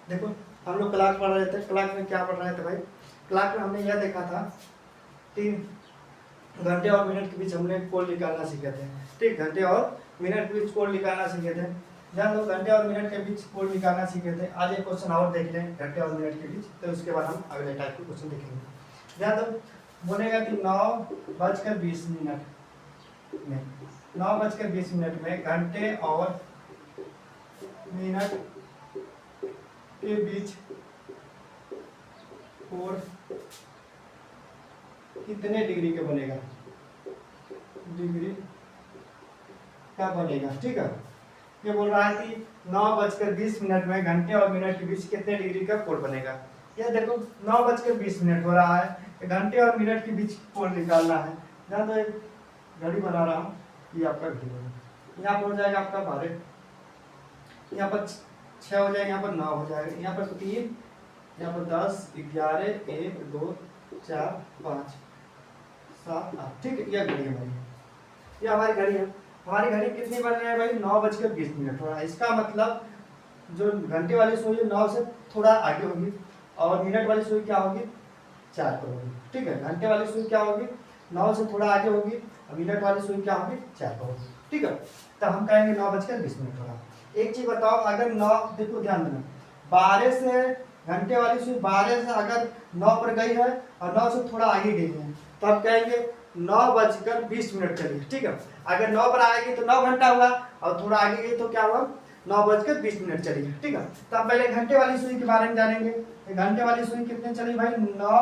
देखो हम लोग क्लास पढ़ रहे थे, क्लास में क्या पढ़ रहे थे भाई, क्लास में हमने यह देखा था 3 घंटे और मिनट के बीच हमने कोड निकालना सीखे थे। ठीक, घंटे और मिनट के बीच कोड निकालना सीखे थे। जब लोग घंटे और मिनट के बीच कोड निकालना सीखे थे, आज एक क्वेश्चन और देख लें घंटे और मिनट के बीच, तो उसके बाद हम अगले टाइप के क्वेश्चन देखेंगे। जहाँ तो बोलेगा कि 9:20 में 9:20 में घंटे और मिनट के बीच कोण कितने डिग्री के बनेगा, डिग्री का बनेगा। ठीक है, ये बोल रहा है कि 9:20 में घंटे और मिनट के बीच कितने डिग्री का कोण बनेगा। ये देखो 9:20 हो रहा है, घंटे और मिनट के बीच कोण निकालना है। जहाँ तो एक घड़ी बना रहा हूँ, ये आपका घड़ी बना, यहाँ पर हो जाएगा आपका 12, यहाँ पर 6 हो जाएगा, यहाँ पर 9 हो जाएगा, यहाँ पर 3, यहाँ पर 10, 11, 1, 2, 4, 5, 7, 8। ठीक है, यह घड़ी है भाई, ये हमारी घड़ी है। हमारी घड़ी कितनी बन रही है भाई, 9:20 हो रहा है। इसका मतलब जो घंटे वाली सुई 9 से थोड़ा आगे होगी और मिनट वाली सुई क्या होगी, 4 पर होगी। ठीक है, घंटे वाली सुई क्या होगी, 9 से थोड़ा आगे होगी और मिनट वाली सुई क्या होगी, 4 पर होगी। ठीक है, तो हम कहेंगे 9:20 हो रहा। एक चीज बताओ, अगर 9, देखो ध्यान देना, 12 से घंटे वाली सुई 12 से अगर 9 पर गई है और 9 से थोड़ा आगे गई है, तो हम कहेंगे 9:20 चलिए। ठीक है, अगर 9 पर आएगी तो 9 घंटा हुआ और थोड़ा आगे गई तो क्या हुआ, 9:20 चलिए। ठीक है, तो हम पहले घंटे वाली सुई के बारे में जानेंगे। घंटे वाली सुई कितने चली भाई, 9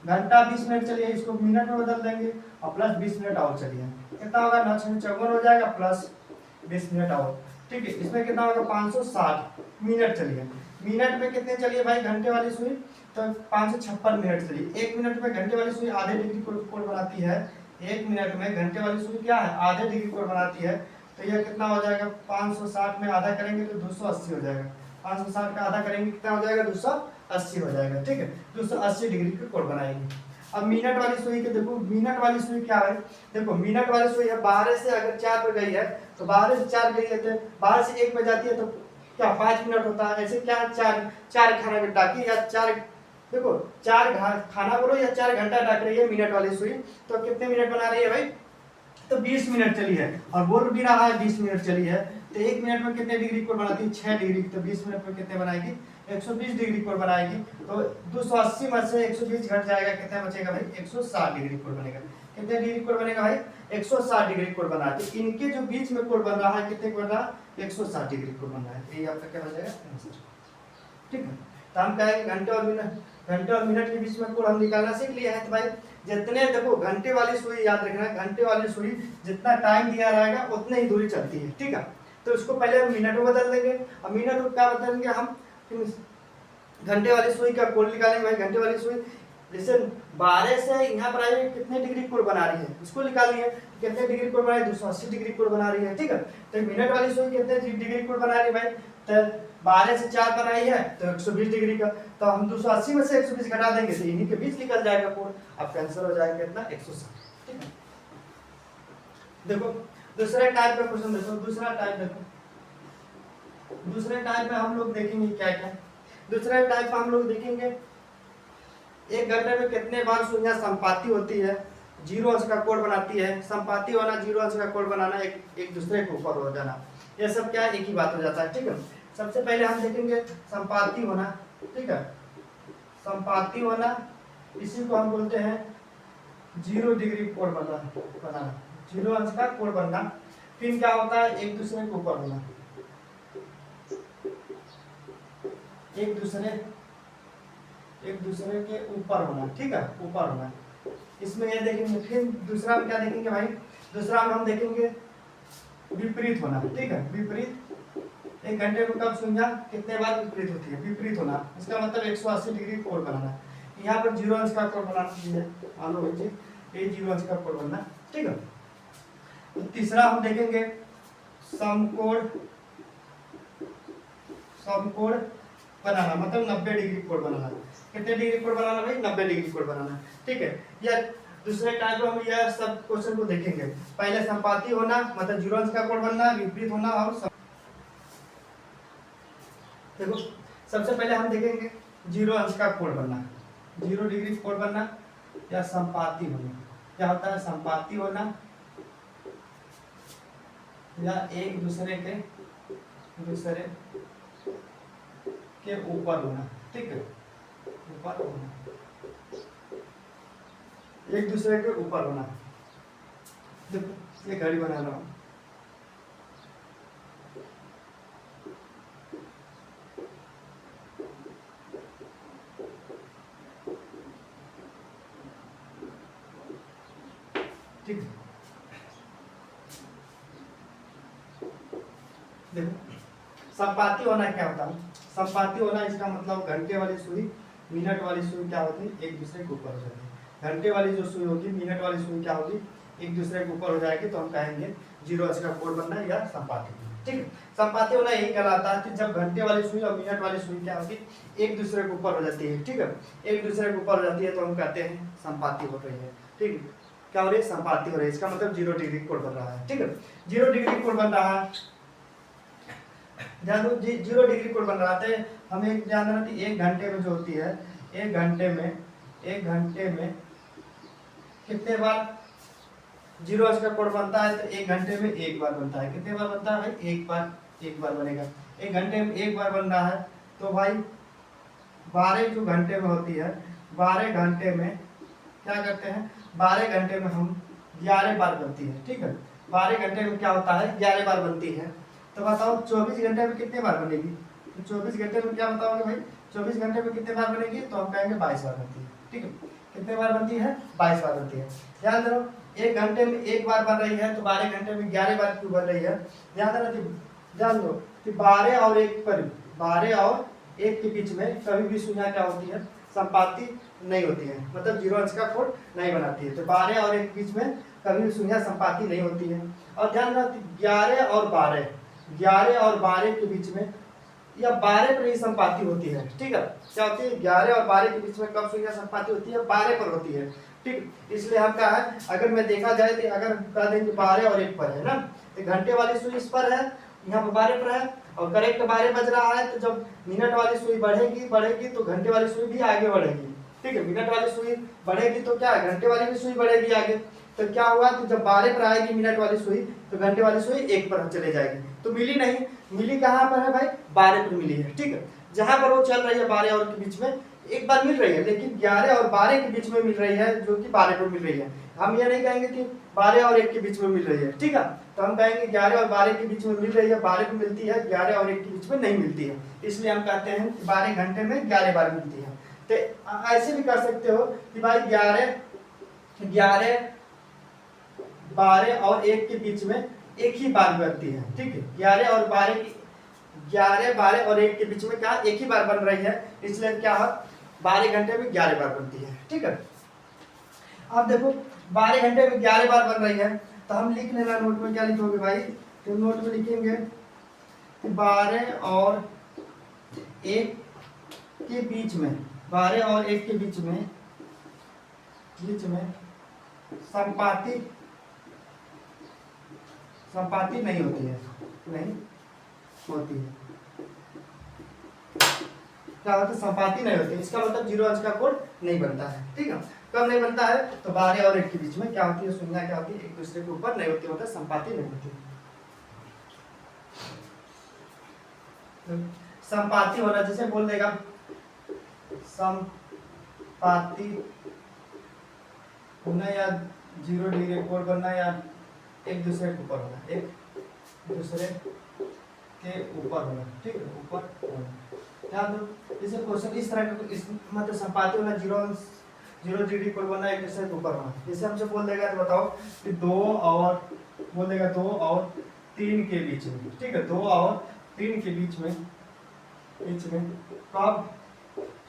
घंटा 20 मिनट चलिए, इसको मिनट में बदल देंगे और प्लस 20 मिनट और चलिए, कितना होगा, 9 × 54 हो जाएगा प्लस 20 मिनट और। ठीक है, इसमें कितना होगा, 560 मिनट चलिए। मिनट में कितने चलिए भाई घंटे वाली सुई, तो 556 मिनट चलिए। 1 मिनट में घंटे वाली सुई आधे डिग्री कोण बनाती है। 1 मिनट में घंटे वाली सुई क्या है, आधे डिग्री कोण बनाती है। तो यह कितना हो जाएगा, 560 में आधा करेंगे तो 280 हो जाएगा। 560 का आधा करेंगे कितना हो जाएगा, 280 हो जाएगा। ठीक है, 280 डिग्री का कोण बनाएंगे। अब मिनट वाली सुई के देखो, मिनट वाली सुई क्या है, देखो मिनट वाली सुई है 12 से अगर 4 पर गई है, तो 12 से 4 गई है, तो 12 से 1 पर जाती है तो क्या 5 मिनट होता है। ऐसे क्या 4 खाना डाकी या 4, देखो 4 खाना बोलो या 4 घंटा डाक रही है मिनट वाली सुई, तो कितने मिनट बना रही है भाई, तो 20 मिनट चली है। और बोल भी रहा है 20 मिनट चली है, तो 1 मिनट में कितने डिग्री कोण बनाती है, 6 डिग्री। तो 20 मिनट में कितने बनाएगी, 120 डिग्री कोण बनाएगी। तो 280 में से 120 घट जाएगा, कितना बचेगा भाई, 160 डिग्री कोण बनेगा। कितने डिग्री कोण बनेगा भाई, 160 डिग्री कोण बना है। तो इनके जो बीच में कोण बन रहा है, कितने बन रहा है, 160 डिग्री कोण बन रहा है। ये आपका क्या हो जाएगा आंसर। ठीक है, तो हम कहेंगे घंटे और मिनट के बीच में कोण हम निकालना सीख लिया है। तो भाई जितने, देखो घंटे वाली सुई याद रखना, घंटे वाली सुई जितना टाइम दिया रहेगा उतने ही दूरी चलती है। ठीक है, तो उसको पहले हम मिनट में बदल देंगे और मिनट को क्या बदलेंगे हम, घंटे वाली सुई का कोण निकालेंगे। भाई घंटे वाली सुई जैसे 12 से यहाँ पर आई कितने डिग्री कोण बना रही है, उसको निकाल लिया, कितने डिग्री कोण बना रही है, 280 डिग्री कोण बना रही है। ठीक है, तो मिनट वाली सुई कितने डिग्री कोण बना रही है भाई, तो 12 से 4 पर आई है तो 120 डिग्री का, तो हम 280 में से 120 घटा देंगे तो इन्हीं के बीच निकल जाएगा कोण। आपका आंसर हो जाएगा कितना, 160। ठीक है, देखो दूसरे टाइप का क्वेश्चन देखो, दूसरा टाइप देखो। दूसरे टाइप में हम लोग देखेंगे क्या क्या, दूसरे टाइप में हम लोग देखेंगे 1 घंटे में कितने बार सुइयां संपाती होती है, 0 अंश का कोण बनाती है। संपाती होना, 0 अंश का कोण बनाना, एक दूसरे के ऊपर हो जाना, ये सब क्या है, एक ही बात हो जाता है। ठीक है, सबसे पहले हम देखेंगे संपाती होना। ठीक है, संपाती होना, इसी को हम बोलते हैं 0 डिग्री कोण बनाना, 0 अंश का कोण बनना। फिर क्या होता है, एक दूसरे के ऊपर होना, एक दूसरे के ऊपर होना। ठीक है, ऊपर होना, इसमें ये देखेंगे। फिर दूसरा में क्या देखेंगे भाई, दूसरा में हम देखेंगे विपरीत होना। ठीक है, विपरीत, 1 घंटे में कब सुइयां कितने बार विपरीत होती है, विपरीत होना, इसका मतलब 180 डिग्री कोण बनाना। यहाँ पर 0 अंश का कोण बनाना है, मान लो बच्चे ये 0 अंश का कोण बनना। ठीक है, तो तीसरा हम देखेंगे समकोण बनाना, मतलब 90 डिग्री कोण बनाना। कितने डिग्री कोण बनाना भाई, 90 डिग्री कोण बनाना। ठीक है, या दूसरे टाइप में हम यह सब क्वेश्चन को देखेंगे। पहले संपाती होना मतलब 0 अंश का कोण बनना, विपरीत होना और देखो सबसे पहले हम देखेंगे 0 अंश का कोण बनना, 0 डिग्री कोण बनना या संपाती होना। क्या होता है? संपाती होना या एक दूसरे के ऊपर होना। ठीक है, ऊपर होना, एक दूसरे के ऊपर होना। देखो ये घड़ी बना रहा हूं, ठीक है। देखो संपाती होना क्या होता है? संपाती होना इसका मतलब घंटे वाली सुई मिनट वाली सुई क्या होती है? एक दूसरे के ऊपर हो जाती है। घंटे वाली जो सुई होगी, मिनट वाली सुई क्या होगी? एक दूसरे के ऊपर हो जाएगी, तो हम कहेंगे 0 अंश का कोण बनना या संपाती। ठीक है, संपाती होना यही कहलाता है कि जब घंटे वाली सुई और मिनट वाली सुई क्या होगी? एक दूसरे के ऊपर हो जाती है। ठीक है, एक दूसरे के ऊपर हो जाती है तो हम कहते हैं संपाती हो रही है। ठीक है, क्या हो रही है? संपाती हो रही है। इसका मतलब 0 डिग्री कोण बन रहा है। ठीक है, 0 डिग्री कोण बन रहा है। ध्यान दो, 0 डिग्री कोण बन रहा था। हमें ध्यान देना कि एक घंटे में जो होती है, एक घंटे में कितने बार 0 अंश का कोण बनता है? तो एक घंटे में एक बार बनता है। कितने बार बनता है भाई? एक बार बनेगा। एक घंटे में एक बार बन रहा है तो भाई 12 जो घंटे में होती है, 12 घंटे में क्या करते हैं? 12 घंटे में हम 11 बार बनती है। ठीक है, 12 घंटे में क्या होता है? 11 बार बनती है। तो बताओ 24 घंटे में कितने बार बनेगी? तो 24 घंटे में क्या बताओगे भाई? 24 घंटे में कितने बार बनेगी? तो हम कहेंगे 22 बार बनती है। ठीक है, कितने बार बनती है? 22 बार बनती है। ध्यान दो, एक घंटे में एक बार बन रही है तो 12 घंटे में 11 बार क्यों बन रही है? ध्यान दो कि 12 और 1 पर, 12 और 1 के बीच में कभी भी सुइयां क्या होती है? संपाती नहीं होती है, मतलब 0 अंश का कोण नहीं बनाती है। तो 12 और 1 के बीच में कभी भी सुइयां संपाती नहीं होती है। और ध्यान रखना 11 और 12 के बीच में या 12 पर ही संपाती होती है। ठीक है, क्या होती है? 11 और 12 के बीच में कब सुइयां संपाती होती है? 12 पर होती है। ठीक, इसलिए हम कहा है, अगर मैं देखा जाए तो अगर कह देंगे 12 और 1 पर है ना, तो घंटे वाली सुई इस पर है, यहाँ पर 12 पर है और करेक्ट 12 बज रहा है। तो जब मिनट वाली सुई बढ़ेगी तो घंटे वाली सुई भी आगे बढ़ेगी। ठीक है, मिनट वाली सुई बढ़ेगी तो क्या घंटे वाली भी सुई बढ़ेगी आगे। तो क्या हुआ? तो जब 12 पर आएगी मिनट वाली सुई तो घंटे वाली सुई 1 पर चले जाएगी। तो मिली नहीं, मिली कहाँ पर है भाई? 12 पर मिली है। ठीक है, जहां पर वो चल रही है 12 और के बीच में एक बार मिल रही है, लेकिन 11 और 12 के बीच में मिल रही है, जो कि 12 पर मिल रही है। हम ये नहीं कहेंगे कि 12 और 1 के बीच में मिल रही है। ठीक है, तो हम कहेंगे 11 और 12 के बीच में मिल रही है, 12 पे मिलती है, 11 और 1 के बीच में नहीं मिलती है। इसलिए हम कहते हैं कि 12 घंटे में 11 बार मिलती है। तो ऐसे भी कर सकते हो कि भाई 11 12 और 1 के बीच में एक ही बार बनती है। ठीक है, 11 और 12 और 1 के बीच में क्या एक ही बार बन रही है, इसलिए क्या है? 12 घंटे में 11 बार बनती है। ठीक है, अब देखो 12 घंटे में 11 बार बन रही है तो हम लिख लेना नोट में। क्या लिखोगे भाई? तो नोट में लिखेंगे कि 12 और 1 के बीच में, 12 और 1 के बीच में संपाती नहीं होती है, नहीं होती है। क्या होता है? संपाती नहीं होती है। इसका मतलब 0 अंश का कोण नहीं बनता है। ठीक है, कब नहीं बनता है? तो 12 और 1 के बीच में क्या होती है? सुइयां क्या होती है? एक दूसरे के ऊपर नहीं होती, मतलब संपाती नहीं होती। संपाती होना जैसे बोल देगा संपाती होना या 0 डिग्री कोण बनना या एक दूसरे के ऊपर होना, एक दूसरे के ऊपर होना। ठीक है, ऊपर होना। ध्यान दो, जैसे क्वेश्चन इस तरह का, इस मतलब संपाती होना 0 डिग्री कोण बनना, एक दूसरे के ऊपर होना। जैसे हमसे बोल देगा तो बताओ कि 2 और 3 के बीच में। ठीक है, 2 और 3 के बीच में कब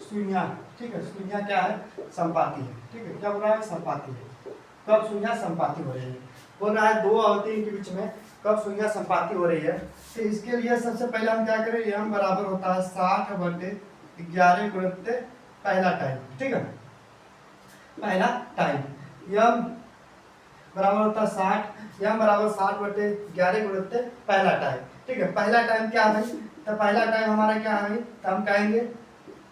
सुइयां, ठीक है, सुइयां क्या है? संपाती है। ठीक है, क्या बोल रहा है? संपाती है। कब सुइयां संपाती हो रही है? बोल रहा है 2 और 3 के बीच में कब सुइयां संपाती हो रही है। तो इसके लिए सबसे पहले हम क्या करें? यम बराबर होता है 60/11 गुणित पहला टाइम। ठीक है, पहला टाइम यम बराबर होता है 60, यम बराबर 60/11 गुणित पहला टाइम। ठीक है। पहला टाइम क्या है भाई, तो पहला टाइम हमारा क्या है भाई, तो हम कहेंगे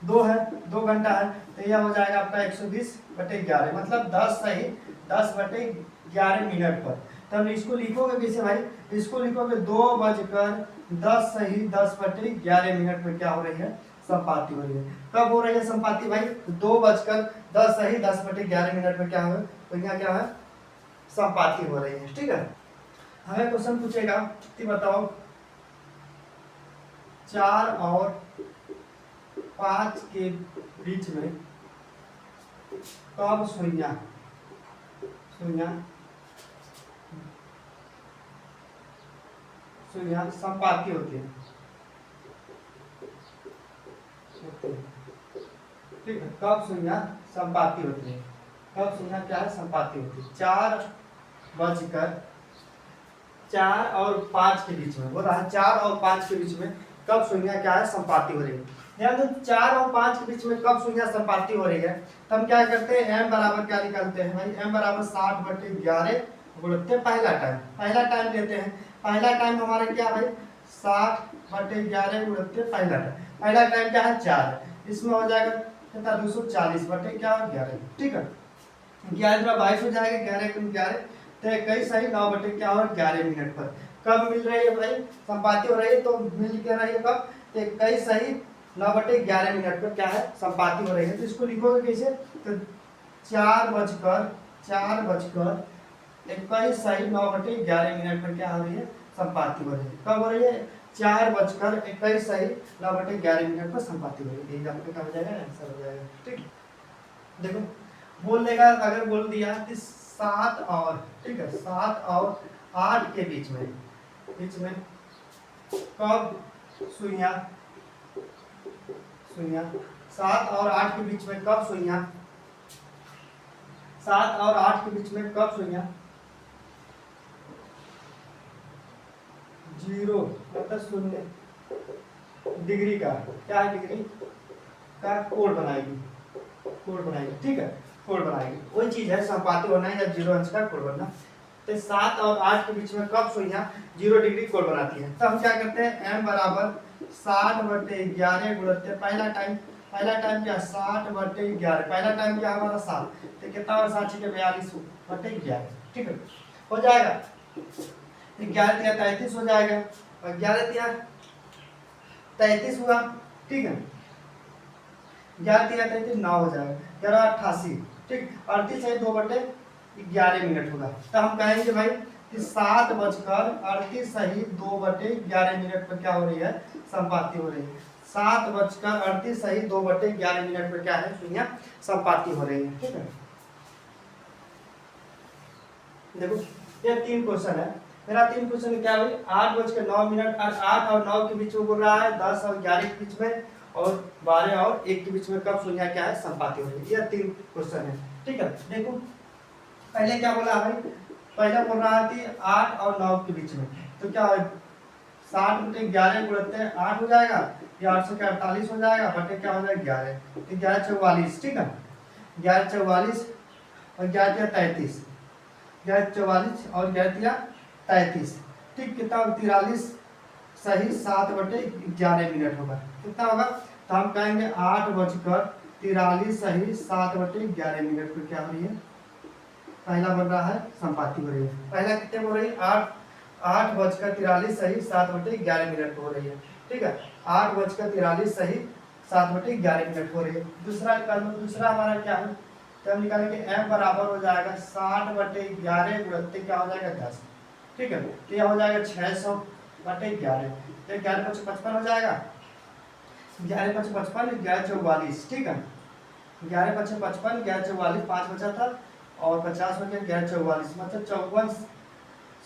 2 है, 2 घंटा है, तो यह हो जाएगा आपका 120/11, मतलब 10 सही 10/11 मिनट पर। तो हम इसको लिखोगे कैसे भाई, इसको लिखोगे 2:10 सही 10/11 मिनट में क्या हो रही है, संपाति हो रही है। कब हो रही है संपाति भाई, 2:10 सही 10/11 मिनट में क्या हो, तो यहाँ क्या है, संपाति हो रही है। ठीक है। हमें क्वेश्चन पूछेगा कि बताओ 4 और 5 के बीच में कब सुइयां संपाति होती है। ठीक है, कब सुइयां संपाति होती है, कब सुइयां क्या है, संपाति होती है। 4 और 5 के बीच में बोल रहा है, 4 और 5 के बीच में कब सुइयां क्या है, संपाति हो रही है। ध्यान दो, 4 और 5 के बीच में कब सुइयां संपाति हो रही है, तो हम क्या करते हैं, m बराबर क्या निकालते हैं भाई, m बराबर 60/11 गुणित पहला टाइम लेते हैं। पहला टाइम हमारा क्या भाई, 60/11 गुणित पहला टाइम क्या है, 4, इसमें हो जाएगा कितना, 240/11। ठीक है, 11 22 हो जाएगा, 11 तो 21 सही 9/11 मिनट पर कब मिल रही है भाई, संपाति हो रही है, तो मिल के रही है कब, तो 21 सही 9/11 मिनट पर क्या है, संपाति हो रही है। तो इसको लिखोगे कैसे, तो 4:21 सही 9/11 मिनट पर क्या हो रही है, संपाति हो रही है। कब हो रही है, 4:21 सही 9/11 मिनट पर संपाति हो रही है। यही आपका क्या हो जाएगा, आंसर हो जाएगा। ठीक, देखो बोल देगा, अगर बोल दिया कि 7 और, ठीक है, 7 और 8 के बीच में कब सुइयां 7 और 8 के बीच में कब सुइयां 7 और 8 के बीच में कब सुइयां 0 मतलब 0 डिग्री का क्या है, डिग्री का कोण बनाएगी। ठीक है, कोण बनाएगी, वही चीज है संपाति होना है या 0 अंश का कोण बनना। तो 7 और 8 के बीच में कब सुइयां 0 डिग्री कोण बनाती है, तो हम क्या करते हैं, m बराबर 60/11 गुणित पहला टाइम क्या, 60/11, पहला टाइम क्या हमारा 7, तो कितना होगा, 7 के 42/11। ठीक है, हो जाएगा, 11 तिया 33 हो जाएगा, और 11 तिया 33 हुआ। ठीक है, 11 तिया 33 9 हो जाएगा, 11 88। ठीक, 38 है 2/11 मिनट होगा। तो हम कहेंगे भाई कि 7:38 सही 2/11 मिनट पर क्या हो रही है, संपाति हो रही है। 7:38 सही 2/11 मिनट पर क्या है, सुइयां संपाति हो रही है। ठीक है, देखो ये 3 क्वेश्चन है, मेरा 3 क्वेश्चन क्या भाई, 8:09 और 8 और 9 के बीच में बोल रहा है, 10 और 11 के बीच में, और 12 और 1 के बीच में कब सुइयां क्या है, संपाति हो रही है। ये 3 क्वेश्चन है। ठीक है, देखो पहले क्या बोला भाई, पहले बोल रहा है कि 8 और 9 के बीच में, तो क्या है, 60/11 गुणित 8 हो जाएगा, या 8 से 48 हो जाएगा, बटे क्या हो जाएगा 11, तो 11 44। ठीक है, 11 44 और 11 33, 11 44 और 11 33। ठीक, कितना 43 सही 7/11 मिनट होगा, कितना होगा, तो हम कहेंगे 8:43 सही 7/11 मिनट पर क्या हो रही है, पहला बन रहा है संपाति हो रही है। पहला कितने हो रही है, 8:43 सही 7/11 मिनट हो रही है। ठीक है, 8:43 सही 7/11 मिनट हो रही है। दूसरा निकाल लो, दूसरा हमारा क्या है, तो हम निकालेंगे m बराबर हो जाएगा 60/11 गुणित क्या हो जाएगा 10। ठीक है, तो यह हो जाएगा 600/11, तो 11 × 55 हो जाएगा, 11 × 55 11 44। ठीक है, 11 × 55 11 44, 5 बचा था और 50 हो गया, 11 44 मतलब 54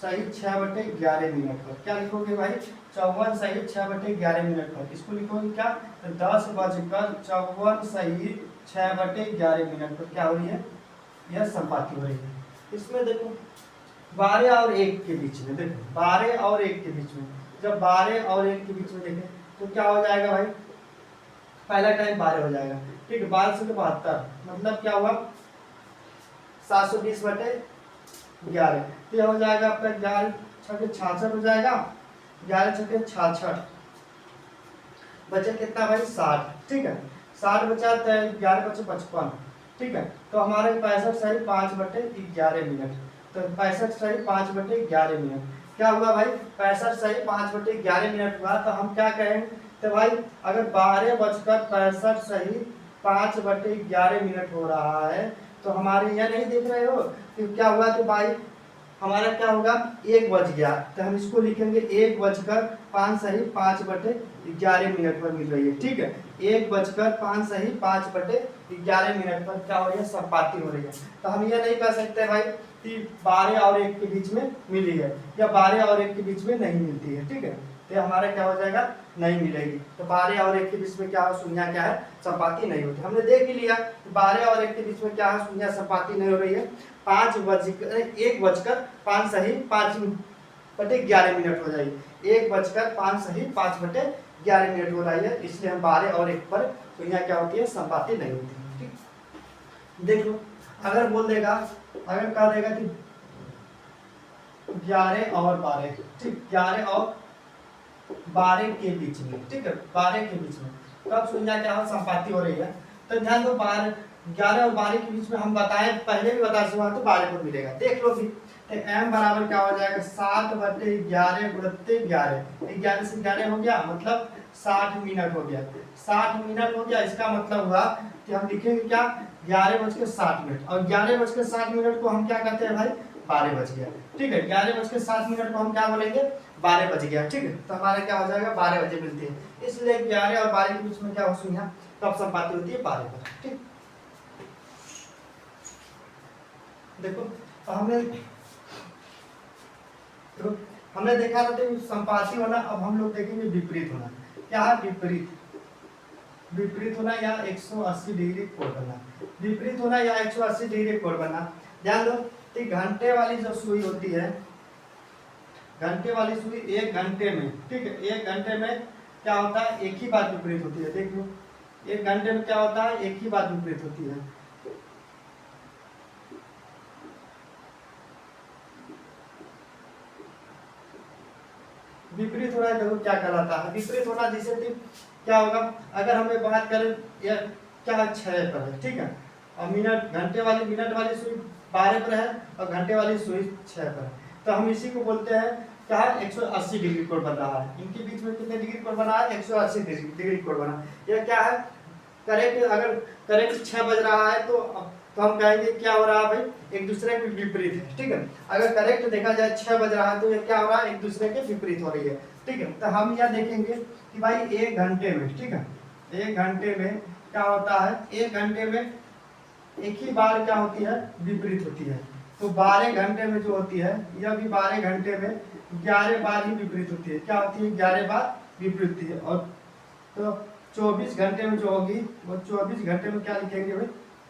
सही 6/11 मिनट पर। क्या लिखोगे भाई, 54 सही 6/11 मिनट पर। इसको लिखोगे क्या, तो 10:54 सही 6/11 मिनट पर क्या हो रही है, यह संपाति हो रही है। इसमें देखो 12 और 1 के बीच में, देखो 12 और 1 के बीच में, जब 12 और 1 के बीच में देखें तो क्या हो जाएगा भाई, पहला टाइम 12 हो जाएगा। ठीक है, 12 से 72 मतलब क्या हुआ, 720/11, तो यह हो जाएगा आपका 11 × 66 हो जाएगा, 11 छक्के 66, बचे कितना भाई 60, ठीक है। 60 बचा तो 11 बचे 55, ठीक है। तो हमारे 65 सही 5/11 मिनट, तो 65 सही 5/11 मिनट क्या हुआ भाई, 65 सही 5/11 मिनट हुआ। तो हम क्या कहेंगे, तो भाई अगर 12:65 सही 5/11 मिनट हो रहा है, तो हमारे यहाँ नहीं देख रहे हो कि क्या हुआ, तो भाई हमारा क्या होगा, 1 बज गया, तो हम इसको लिखेंगे 1:05 सही 5/11 मिनट पर मिल रही है, ठीक है। 1:05 सही 5/11 मिनट पर क्या हो रही है, संपाति हो रही है। तो हम ये नहीं कह सकते भाई कि 12 और 1 के बीच में मिली है या 12 और 1 के बीच में नहीं मिलती है, ठीक है। तो हमारा क्या हो जाएगा, नहीं मिलेगी। तो 12 और 1 के बीच में क्या हो, शून्य क्या है, संपाति नहीं होती। हमने देख ही लिया 12 और 1 के बीच में क्या है, शून्य संपाति नहीं हो रही है। 1:05 सही 5/11 मिनट हो जाएगी, 1:05 सही 5/11 मिनट हो रही है, इसलिए हम 12 और 1 पर शून्य क्या होती है, संपाति नहीं होती, ठीक। देखो अगर बोल देगा, अगर कह देगा कि 11 और 12, ठीक, 11 और 12 के बीच में, ठीक है, 12 के बीच में कब शून्य क्या हो, संपाति हो रही है। तो ध्यान दो 11 और 12 के बीच में हम बताए, पहले भी बता चुका, तो 12 पर मिलेगा, देख लो भी। तो m बराबर क्या हो जाएगा, 7/11 गुणित 11, 11 से 11 हो गया, मतलब 60 मिनट हो गया, 60 मिनट हो गया। इसका मतलब हुआ कि हम लिखेंगे क्या, 11:60 और 11:60 को हम क्या करते हैं भाई, 12 बज गया, ठीक है। 11:60 को हम क्या बोलेंगे, 12 बज गया, ठीक है। तो हमारे क्या हो जाएगा, 12 बजे मिलती है, इसलिए 11 और 12 के बीच में क्या हो, शून्य कब संपाति होती है, 12 पर, ठीक। देखो हमने देखा था तो संपाति होना, अब हम लोग देखेंगे विपरीत होना। क्या है विपरीत, विपरीत होना या 180 डिग्री कोण बनना, विपरीत होना या 180 डिग्री कोण बनना। ध्यान दो कि घंटे वाली जो सुई होती है, घंटे वाली सुई 1 घंटे में, ठीक है, 1 घंटे में क्या होता है, एक ही बात विपरीत होती है। देख लो 1 घंटे में क्या होता है, एक ही बात विपरीत होती है। विपरीत होना देखो क्या कहलाता है, विपरीत होना जैसे कि क्या होगा, अगर हमें बात करें या क्या 6 पर है, ठीक है, और मिनट, घंटे वाली मिनट वाली सुई 12 पर है और घंटे वाली सुई 6 पर है, तो हम इसी को बोलते हैं क्या, 180 डिग्री कोण बन रहा है। इनके बीच में कितने डिग्री कोण बना है, 180 डिग्री कोण बना। यह क्या है, करेक्ट, अगर करेक्ट 6 बज रहा है तो हम कहेंगे क्या हो रहा है भाई, एक दूसरे के विपरीत है, ठीक है। अगर करेक्ट देखा जाए 6 बज रहा है तो ये क्या हो रहा है, एक दूसरे के विपरीत हो रही है, ठीक है। तो हम यह देखेंगे कि भाई 1 घंटे में, ठीक है, 1 घंटे में क्या होता है, 1 घंटे में एक ही बार क्या होती है, विपरीत होती है। तो 12 घंटे में जो होती है, यह भी 12 घंटे में 11 बार ही विपरीत होती है। क्या होती है, 11 बार विपरीत होती है। और तो 24 घंटे में जो होगी, वो 24 घंटे में क्या लिखेंगे भाई,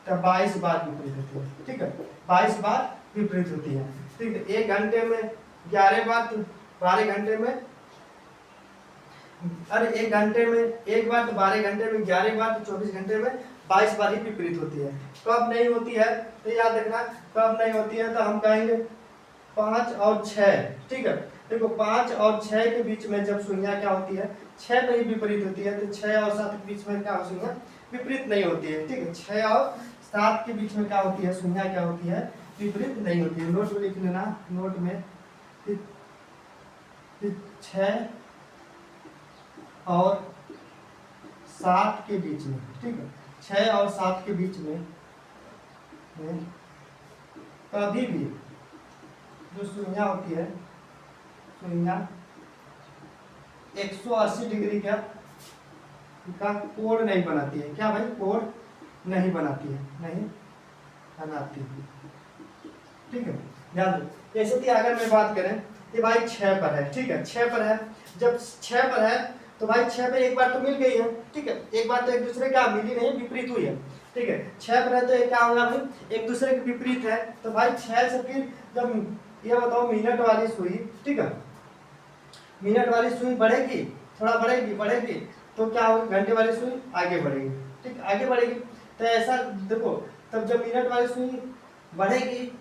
तो 22 बार विपरीत होती है, ठीक है, 22 बार विपरीत होती है, ठीक है। 1 घंटे में 11 बार, तो 12 घंटे में, अरे 1 घंटे में 1 बार, तो 12 घंटे में 11 बार, तो 24 घंटे में 22 बार ही विपरीत होती है। कब नहीं होती है, तो याद रखना कब नहीं होती है, तो हम कहेंगे 5 और 6, ठीक है। देखो 5 और 6 के बीच में जब शून्य क्या होती है, 6 पे ही विपरीत होती है, तो 6 और 7 के बीच में क्या शून्य विपरीत नहीं होती है, ठीक है। 6 और 7 के बीच में क्या होती है, शून्य क्या होती है, विपरीत नहीं होती है। नोट में लिख लेना, नोट में 6 और 7 के बीच में, ठीक है, 6 और 7 के बीच में कभी भी जो शून्य होती है, शून्य 180 डिग्री का कोण नहीं बनाती है। क्या भाई, कोण नहीं बनाती है, नहीं बनाती, ठीक है। ध्यान दो, जैसे कि अगर मैं बात करें कि भाई 6 पर है, ठीक है, 6 पर है, जब 6 पर है तो भाई 6 पे एक बार तो मिल गई है, ठीक है, एक बार तो एक दूसरे क्या मिली नहीं, विपरीत हुई है, ठीक है। 6 पर है तो क्या होगा भाई, एक दूसरे के विपरीत है, तो भाई 6 से फिर जब ये बताओ मिनट वाली सुई, ठीक है, मिनट वाली सुई बढ़ेगी, थोड़ा बढ़ेगी, तो क्या होगी, घंटे वाली सुई आगे बढ़ेगी, ठीक, आगे बढ़ेगी। तो ऐसा देखो, तब जब मिनट वाली सुई बढ़ेगी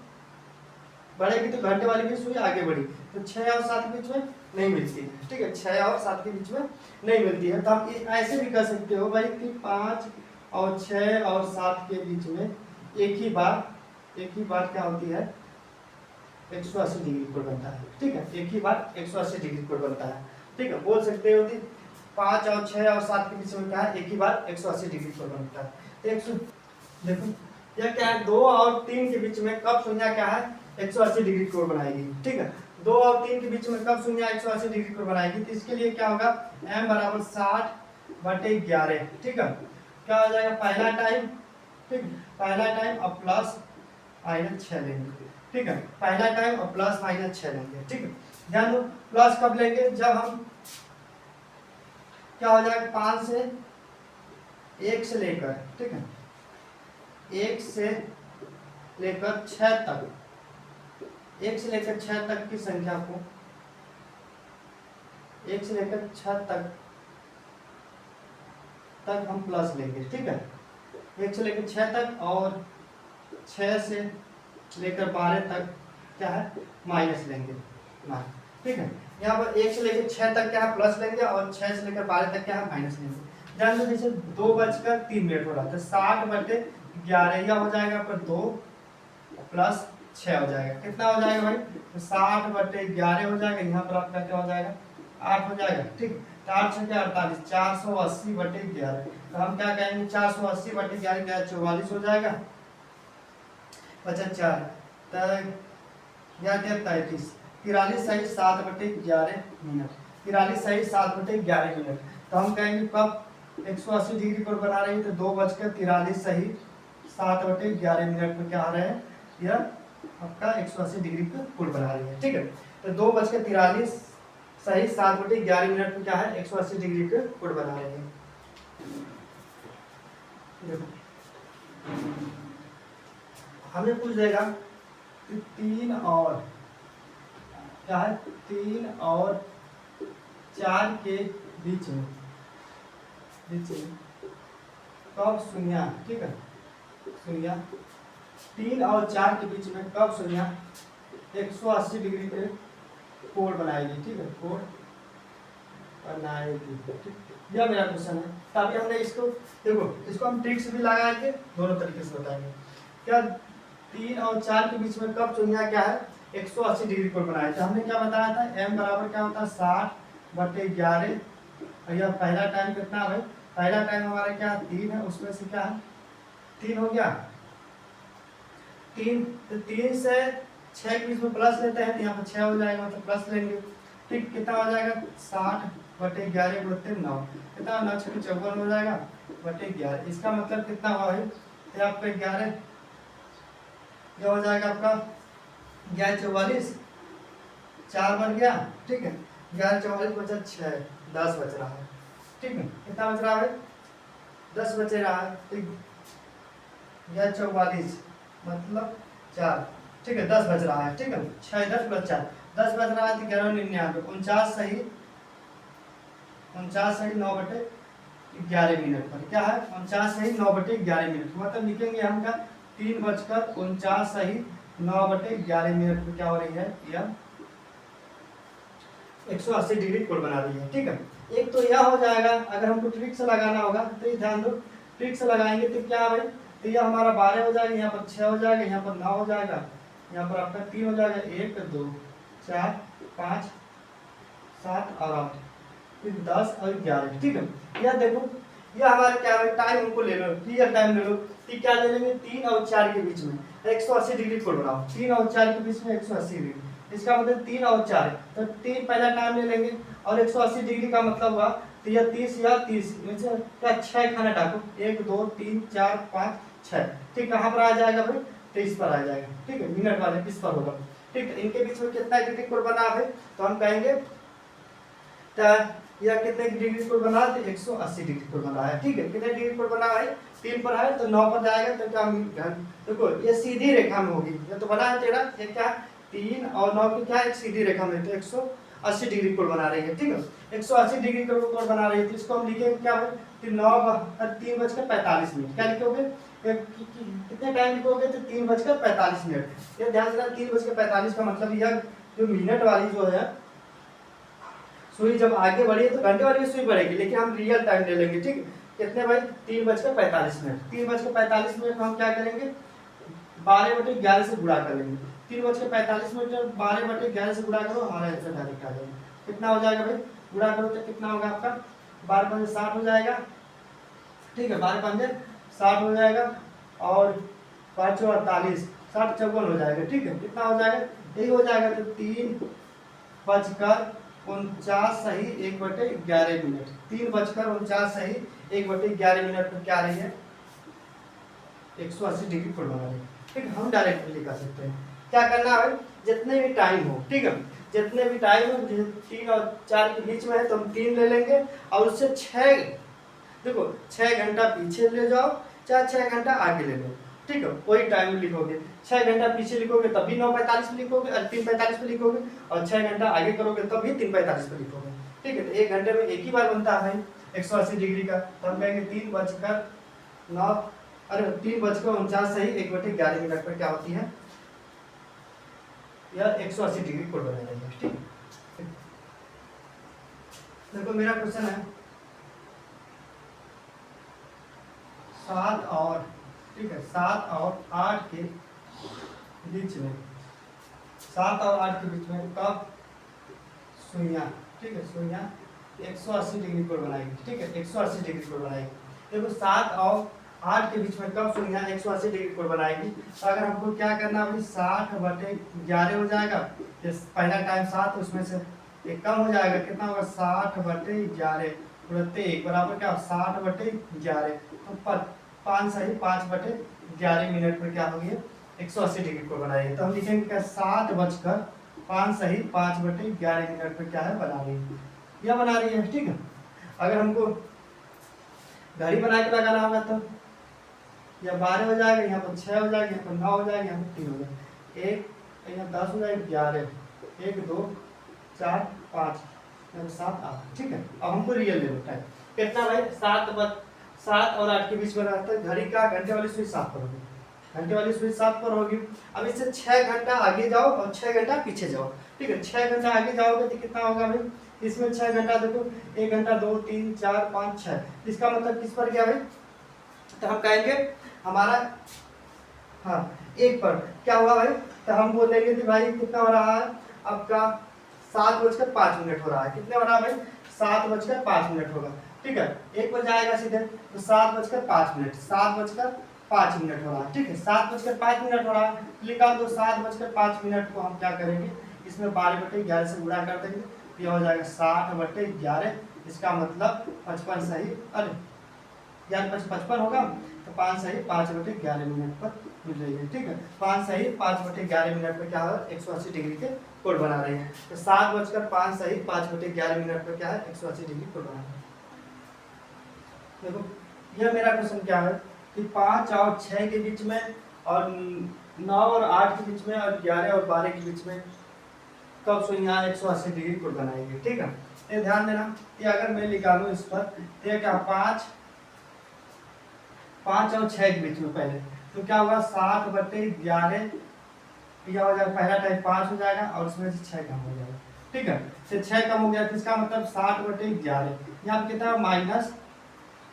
बढ़ेगी तो घंटे वाली भी सुई आगे बढ़ी, तो 6 और 7 के बीच में नहीं मिलती है, ठीक है, 6 और 7 के बीच में नहीं मिलती है। तो आप ऐसे भी कर सकते हो भाई कि 5 और 6 और 7 के बीच में एक ही बार क्या होती है, 180 डिग्री कोण बनता है, ठीक है, एक ही बार 180 डिग्री कोण बनता है, ठीक है, बोल सकते हो कि 5 और 6 और 7 के बीच में क्या है, एक ही बार 180 डिग्री कोण बनता है। तो 100 देखो यह क्या है, 2 और 3 के बीच में कब शून्य क्या है, 180 डिग्री कोण बनाएगी, ठीक है, 2 और 3 के बीच में कब शून्य 180 डिग्री कोण बनाएगी, तो इसके लिए क्या होगा, m बराबर 60/11, ठीक है, क्या हो जाएगा पहला टाइम, ठीक, पहला टाइम और प्लस माइनस 6 लेंगे, ठीक है, पहला टाइम और प्लस माइनस 6 लेंगे, ठीक है, ध्यान दो प्लस कब लेंगे, जब हम क्या हो जाएगा 5 से 1 से लेकर, ठीक है, 1 से लेकर 6 तक, 1 से लेकर 6 तक की संख्या को 1 से लेकर 6 तक हम प्लस लेंगे, ठीक है, 1 से लेकर 6 तक और 6 से लेकर 12 तक क्या है माइनस लेंगे, ठीक है, यहाँ पर 1 से लेकर 6 तक क्या है प्लस लेंगे और 6 से लेकर 12 तक क्या है माइनस लेंगे। ध्यान दो जैसे 2:03 हो रहा था, 60/11 यह हो जाएगा पर 2 प्लस 6 हो जाएगा, कितना हो जाएगा भाई, तो 60/11 हो जाएगा, यहाँ पर आपका क्या हो जाएगा 8 हो जाएगा, ठीक, 8 से क्या 48, 480/11, तो हम क्या कहेंगे 480/11 क्या 44 हो जाएगा, 54 क्या 33, 43 सही 7/11 मिनट, 43 सही 7/11 मिनट, तो हम कहेंगे कब 180 डिग्री कोण बना रही है, तो 2:43 सही 7/11 मिनट में क्या आ रहे हैं, यह आपका 180 डिग्री का कोण बना रही है, ठीक है, तो 2:43 सही 7/11 मिनट में क्या है 180 डिग्री का कोण बना रही है। देखो हमें पूछ देगा कि 3 और क्या है 3 और 4 के बीच में कब शून्य, ठीक है, शून्य 3 और 4 के बीच में कब शून्य 180 डिग्री के कोण बनाएगी, ठीक है, कोण बनाएगी, ठीक, यह मेरा क्वेश्चन है। ताकि हमने इसको देखो इसको हम ट्रिक्स भी लगाएंगे, दोनों तरीके से बताएंगे, क्या 3 और 4 के बीच में कब शून्य क्या है 180 डिग्री कोण बनाया था, हमने क्या बताया था m बराबर क्या होता है 60/11, और यह पहला टाइम कितना है, पहला टाइम हमारा क्या 3 है, उसमें से क्या है 3 हो गया, 3 तो 3 से 6 के बीच में प्लस लेते हैं तो यहाँ पर 6 हो जाएगा, मतलब प्लस लेंगे, ठीक, कितना हो जाएगा 60/11 गुणित 9, कितना 9 6 54 हो जाएगा बटे 11, इसका मतलब कितना हुआ है, तो आपका 11 यह हो जाएगा आपका 11 44 4 बन गया, ठीक है, 11 44 बचा 6 10 बच रहा है, ठीक है, कितना बच रहा है 10 बच रहा है, ठीक, 11 44 मतलब 4, ठीक है, 10 बच रहा है, ठीक है, 6 10 + 4 10 बच रहा है, तो 11 49 सही 9/11 मिनट पर क्या है 49 सही 9/11 मिनट, मतलब लिखेंगे हम क्या 3:49 सही 9/11 मिनट में क्या हो रही है, यह 180 डिग्री कोण बना रही है, ठीक है, एक तो यह हो जाएगा। अगर हमको ट्रिक से लगाना होगा तो ये ध्यान दो, ट्रिक से लगाएंगे तो क्या भाई, तो यह हमारा 12 हो जाएगा, यहाँ पर 6 हो जाएगा, यहाँ पर 9 हो जाएगा, यहाँ पर आपका 3 हो जाएगा, 1 2 4 5 7 और 8 फिर 10 और 11, ठीक है, यह देखो यह हमारा क्या है टाइम हमको ले लो, क्लियर टाइम ले लो, तो क्या ले लेंगे 3 और 4 के बीच में 180 डिग्री कोण बनाओ, 3 और 4 के बीच में 180 डिग्री, इसका मतलब 3 और 4, तो 3 पहला टाइम ले लेंगे और 180 डिग्री का मतलब हुआ तो यह 30 या 30 में से क्या 6 खाना टाको 1 2 3 4 5 6, ठीक, कहाँ पर आ जाएगा भाई 23 पर आ जाएगा, ठीक है, मिनट वाले 20 पर होगा, ठीक, इनके बीच में कितना डिग्री कोण बना है, तो हम कहेंगे यह कितने डिग्री कोण बना है, 180 डिग्री कोण बना है, ठीक है, कितने डिग्री कोण बना है 3 पर है तो 9 पर जाएगा, तो क्या देखो ये सीधी रेखा में होगी, ये तो बना है तेरा, ये क्या 3 और 9 की क्या एक सीधी रेखा में, तो 180 डिग्री कोण बना रही है, ठीक है, 180 डिग्री कोण बना रही है, तो इसको हम लिखेंगे क्या भाई 9 3:45 क्या लिखोगे कितने टाइम लिखोगे तो 3:45। ये ध्यान देना 3:45 का मतलब यह जो मिनट वाली जो है सुई जब आगे बढ़ी है तो घंटे वाली सुई बढ़ेगी, लेकिन हम रियल टाइम ले लेंगे। ठीक, कितने भाई 3:45। 3:45 हम क्या करेंगे 12/11 से गुणा कर लेंगे। 3:45 12/11 से गुणा करो, हमारा आंसर डायरेक्ट आ जाएगा। कितना हो जाएगा भाई, गुणा करो तो कितना होगा आपका 12×5 60 हो जाएगा। ठीक है, 12×5 60 हो जाएगा और 5×48 60×54 हो जाएगा। ठीक है, कितना हो जाएगा यही हो जाएगा। तो 3:49 सही 1/11 मिनट। 3:49 सही 1/11 मिनट पर क्या रही है 180 डिग्री कोण बना रही है। ठीक है, हम डायरेक्टली कर सकते हैं। क्या करना है जितने भी टाइम हो, ठीक है, जितने भी टाइम हो 3 और 4 के बीच में है तो हम 3 ले लेंगे और उससे 6 देखो 6 घंटा पीछे ले जाओ चाहे 6 घंटा आगे ले लो। ठीक है, वही टाइम लिखोगे। 6 घंटा पीछे लिखोगे तब भी 9:45 पे लिखोगे और 3:45 पे लिखोगे, और 6 घंटा आगे करोगे तब भी 3:45 पे लिखोगे। ठीक है, तो 1 घंटे में एक ही बार बनता है 180 डिग्री का। तो हम कहेंगे 3:09 अरे 3:49 सही 1/11 मिनट पर क्या होती है यह 180 डिग्री कोण बना रही है। ठीक, देखो मेरा क्वेश्चन है 7 और ठीक है 7 और 8 के बीच में 7 और 8 के बीच में कब सुइयां, ठीक है सुइयां 180 डिग्री कोण बनाएगी। ठीक है, 180 डिग्री कोण बनाएगी। देखो 7 और 8 के बीच में कब सुइयां 180 डिग्री कोण बनाएगी। तो अगर हमको क्या करना है 60/11 हो जाएगा। पहला टाइम 7 उसमें से एक कम हो जाएगा, कितना होगा 60/11 उड़ते एक बराबर क्या 60/11। तो 5 सही 5/11 मिनट पर क्या होगी 180 डिग्री कोण बनाएगी। तो हम लिखेंगे क्या 7:05 सही 5/11 मिनट पर क्या है बना रही है, यह बना रही है। ठीक है, अगर हमको घड़ी बना के लगाना होगा तो यह 12 हो जाएगा, यहाँ पर 6 हो जाएगा, यहाँ पर 9 हो जाएगा, यहाँ पर 3 हो जाएगा, 1 यहाँ 10 हो जाएगा 11 1 2 4 5 7 8। ठीक है, अब हमको रियल ले लो टाइम कितना भाई 7 और 8 के बीच में रहता है। घड़ी का घंटे वाली सुई 7 पर होगी, घंटे वाली सुई 7 पर होगी। अब इससे 6 घंटा आगे जाओ और 6 घंटा पीछे जाओ। ठीक है, 6 घंटा आगे जाओगे तो कितना होगा भाई इसमें 6 घंटा देखो 1 घंटा 2 3 4 5 6, इसका मतलब किस पर गया भाई। तो हम कहेंगे हमारा हाँ 1 पर क्या हुआ भाई, तो हम बोलेंगे कि भाई कितना हो रहा है आपका 7:05 हो रहा है। कितने हो रहा है भाई 7:05 होगा। ठीक है, 1 पर जाएगा सीधे तो 7:05 7:05 हो रहा है। ठीक है, 7:05 हो रहा है, लिखा तो 7:05 को हम क्या करेंगे इसमें 12/11 से गुणा कर देंगे, यह हो जाएगा 60/11। इसका मतलब 55 सही अरे यार 55 होगा तो 5 सही 5/11 मिनट पर मिल रही है। ठीक है, 5 सही 5/11 मिनट पर क्या है 180 डिग्री के कोण बना रहे हैं। तो 7:05 सही 5/11 मिनट पर क्या है 180 डिग्री कोण बना रहे हैं। देखो यह मेरा क्वेश्चन क्या है कि 5 और 6 के बीच में और 9 और 8 के बीच में और 11 और 12 के बीच में कब सुइयां 180 डिग्री कोण बनाएगी। ठीक है, ये ध्यान देना कि अगर मैं निकालूं इस पर तो ये क्या 5 और 6 के बीच में पहले तो क्या होगा 60/11 यह हो जाएगा, पहला टाइम 5 हो जाएगा और उसमें से 6 कम हो जाएगा। ठीक है, तो 6 कम हो गया तो इसका मतलब 60/11 यहाँ पे कितना माइनस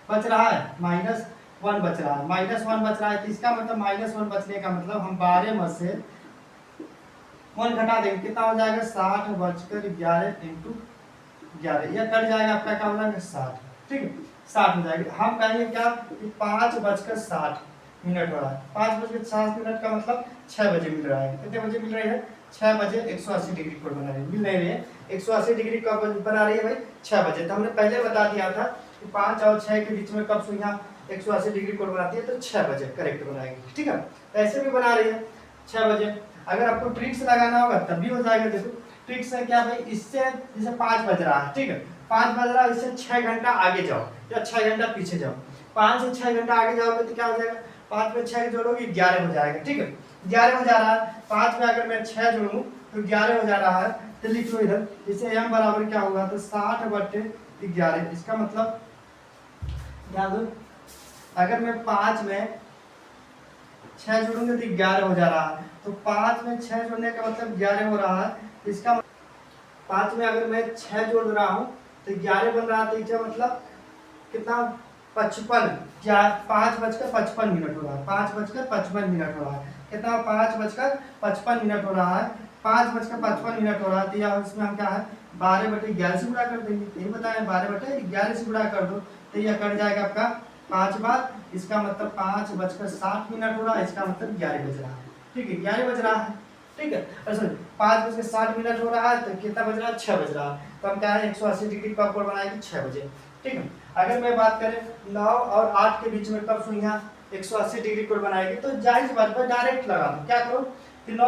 बच रहा है -1 बच रहा है, -1 बच रहा है। तो इसका मतलब -1 बचने का मतलब हम 12 में से 1 घटा देंगे, कितना हो जाएगा 60/11 × 11 यह कट जाएगा आपका क्या हो जाएगा 60। ठीक है, 60 हो जाएगा। हम कहेंगे क्या कि 5:60 हो रहा है। 5:60 का मतलब 6 बजे मिल रहा है। कितने बजे मिल रही है 6 बजे 180 डिग्री कोण बना रही है, मिल नहीं रही है 180 डिग्री कब बना रही है भाई 6 बजे। तो हमने पहले बता दिया था कि 5 और 6 के बीच में कब सुइयां 180 डिग्री कोण बनाती है तो 6 बजे करेक्ट बनाएगी। ठीक है, ऐसे भी बना रही है 6 बजे। अगर आपको ट्रिक्स लगाना होगा तब भी हो जाएगा। देखो ट्रिक्स है क्या भाई, इससे जैसे 5 बज रहा है, ठीक है 5 बज रहा है, इससे 6 घंटा आगे जाओ या 6 घंटा पीछे जाओ। 5 से 6 घंटा आगे जाओगे तो क्या हो जाएगा 5 में 6 जोड़ोगे 11 हो जाएगा। ठीक है, 11 हो जा रहा है। 5 में अगर मैं 6 जोड़ूं तो 11 हो जा रहा है। तो लिख लो इधर, इसे m बराबर क्या होगा तो 60/11। इसका मतलब ध्यान दो, अगर मैं 5 में 6 जोड़ूंगे तो 11 हो जा रहा है। तो 5 में 6 जोड़ने का मतलब 11 हो रहा है। इसका 5 में अगर मैं 6 जोड़ रहा हूँ तो 11 बन रहा है। तो इसका मतलब कितना 55, 5:55 हो रहा है। 5:55 हो रहा है। कितना 5:55 हो रहा है। 5:55 हो रहा है। तो यह इसमें हम क्या है 12/11 से गुणा कर देंगे। यही बताया 12/11 से गुणा कर दो तो यह कट जाएगा आपका 5 बार। इसका मतलब 5:60 हो रहा है। इसका मतलब 11 बज रहा है। ठीक है 11 बज रहा है। ठीक है सॉरी 5:60 हो रहा है। तो कितना बज रहा है 6 बज रहा है। तो हम क्या है 180 डिग्री का कोण बनाएंगे 6 बजे। ठीक है अगर मैं बात करें 9 और 8 के बीच में कब सुइयां 180 डिग्री कोण बनाएगी तो जाहिर बात पर डायरेक्ट लगा दो। क्या करो कि 9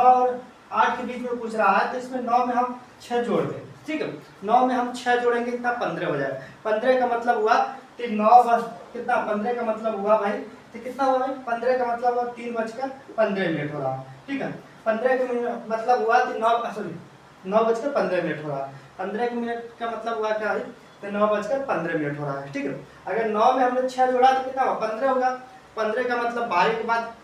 और 8 के बीच में पूछ रहा है तो इसमें 9 में हम 6 जोड़ दें। ठीक है 9 में हम 6 जोड़ेंगे कितना 15 हो जाएगा। 15 का मतलब हुआ कि 9 कितना 15 का मतलब हुआ भाई तो कितना हुआ भाई 15 का मतलब हुआ 3:15 हो रहा है। ठीक है 15 का मतलब हुआ कि 9:15 हो रहा है। 15 मिनट का मतलब हुआ क्या है तो 9:15 हो रहा है। ठीक है अगर 9 में हमने 6 जोड़ा तो कितना होगा 15 होगा। 15 का मतलब 12 के बाद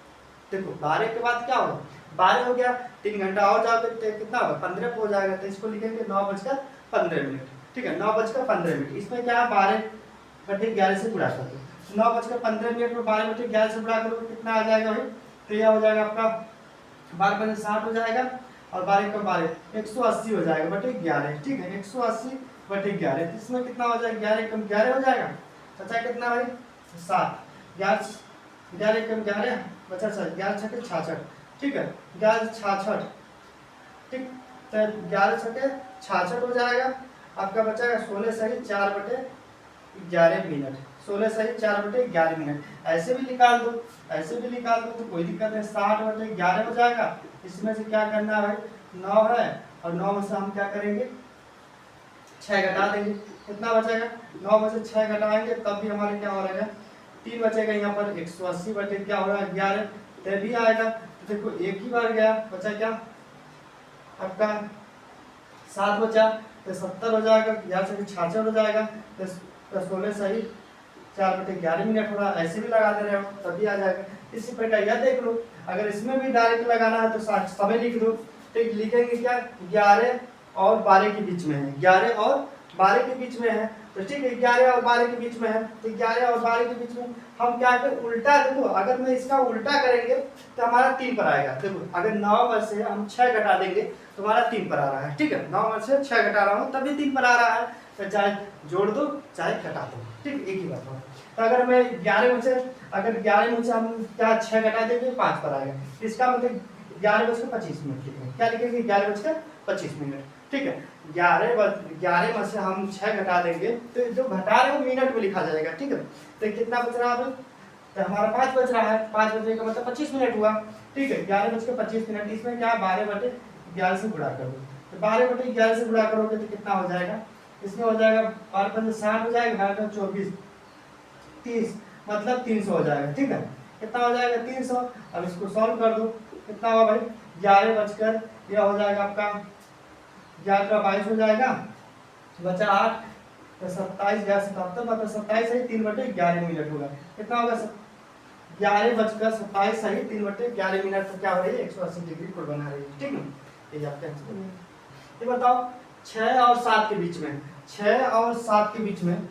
देखो 12 के बाद क्या होगा 12 हो गया 3 घंटा और जाओगे तो कितना होगा 15 हो जाएगा। तो इसको लिखेंगे 9:15। ठीक है 9:15। इसमें क्या है 12/11 से गुणा कर दो। 9:15 में 12/11 से गुणा करोगे कितना आ जाएगा भाई तो यह हो जाएगा आपका 12×60 हो जाएगा और 12 180 हो जाएगा बटे 11। ठीक है 180/11। इसमें कितना हो जाएगा 11 कम 11 हो जाएगा। बचा कितना भाई 7 11 कम 11 बचा 11 × 66। ठीक है 11×66। ठीक तो 11×66 हो जाएगा। आपका बचाएगा 16 सही 4/11 मिनट। 16 सही 4/11 मिनट। ऐसे भी निकाल दो तो कोई दिक्कत नहीं 60/11 हो जाएगा। इसमें से क्या करना है भाई 9 है और 9 में से हम क्या करेंगे 6 घटा देंगे। कितना बचेगा 9 में से 6 घटाएंगे तब भी हमारे क्या हो रहेगा 3 बचेगा। यहाँ पर 180 बटे क्या हो रहा है 11 तभी आएगा। तो देखो एक ही बार गया बचा क्या आपका 7 बचा तो 70 हो जाएगा। 11×66 हो जाएगा तो 16 सही 4/11 मिनट हो रहा है। ऐसे भी लगा दे रहे हो तभी आ जाएगा। इसी प्रकार यह देख लो अगर इसमें भी डायरेक्ट लगाना है तो समय लिख दो। ठीक लिखेंगे क्या 11 और 12 के बीच में है। 11 और 12 के बीच में है तो ठीक है 11 और 12 के बीच में है। तो 11 और 12 के बीच में हम क्या करें उल्टा देखो अगर मैं इसका उल्टा करेंगे तो हमारा 3 पर आएगा। देखो अगर 9 में से हम 6 घटा देंगे तो हमारा 3 पर आ रहा है। ठीक है 9 में से 6 घटा रहा हूँ तभी 3 पर आ रहा है। तो चाहे जोड़ दो चाहे घटा दो ठीक एक ही बात है। तो अगर मैं 11 में से हम क्या 6 घटा देंगे 5 पर आएगा। इसका मतलब 11:25 लिखेंगे। क्या लिखेंगे 11:25। ठीक है 11 में से हम 6 घटा देंगे तो जो घटा रहे हैं मिनट में लिखा जाएगा। ठीक है तो कितना बच रहा है तो हमारा 5 बच रहा है। 5 बचने का मतलब 25 मिनट हुआ। ठीक है 11:25। इसमें क्या 12/11 से गुणा कर दो। तो 12/11 से गुणा करोगे तो कितना हो जाएगा इसमें हो जाएगा 12×5 हो जाएगा 12×24 30 मतलब 300 हो जाएगा। ठीक है कितना हो जाएगा 300। अब इसको सॉल्व कर दो कितना हुआ भाई 11 बचकर यह हो जाएगा आपका 11×22 हो जाएगा बचा 8 तो 27 11 मतलब 27 सही 3/11 मिनट होगा। कितना होगा 11 बजकर 27 सही 3/11 मिनट तो क्या हो रही है 180 डिग्री कोण बना रही है। ठीक है ये आपका आंसर। ये बताओ 6 और 7 के बीच में 6 और 7 के बीच में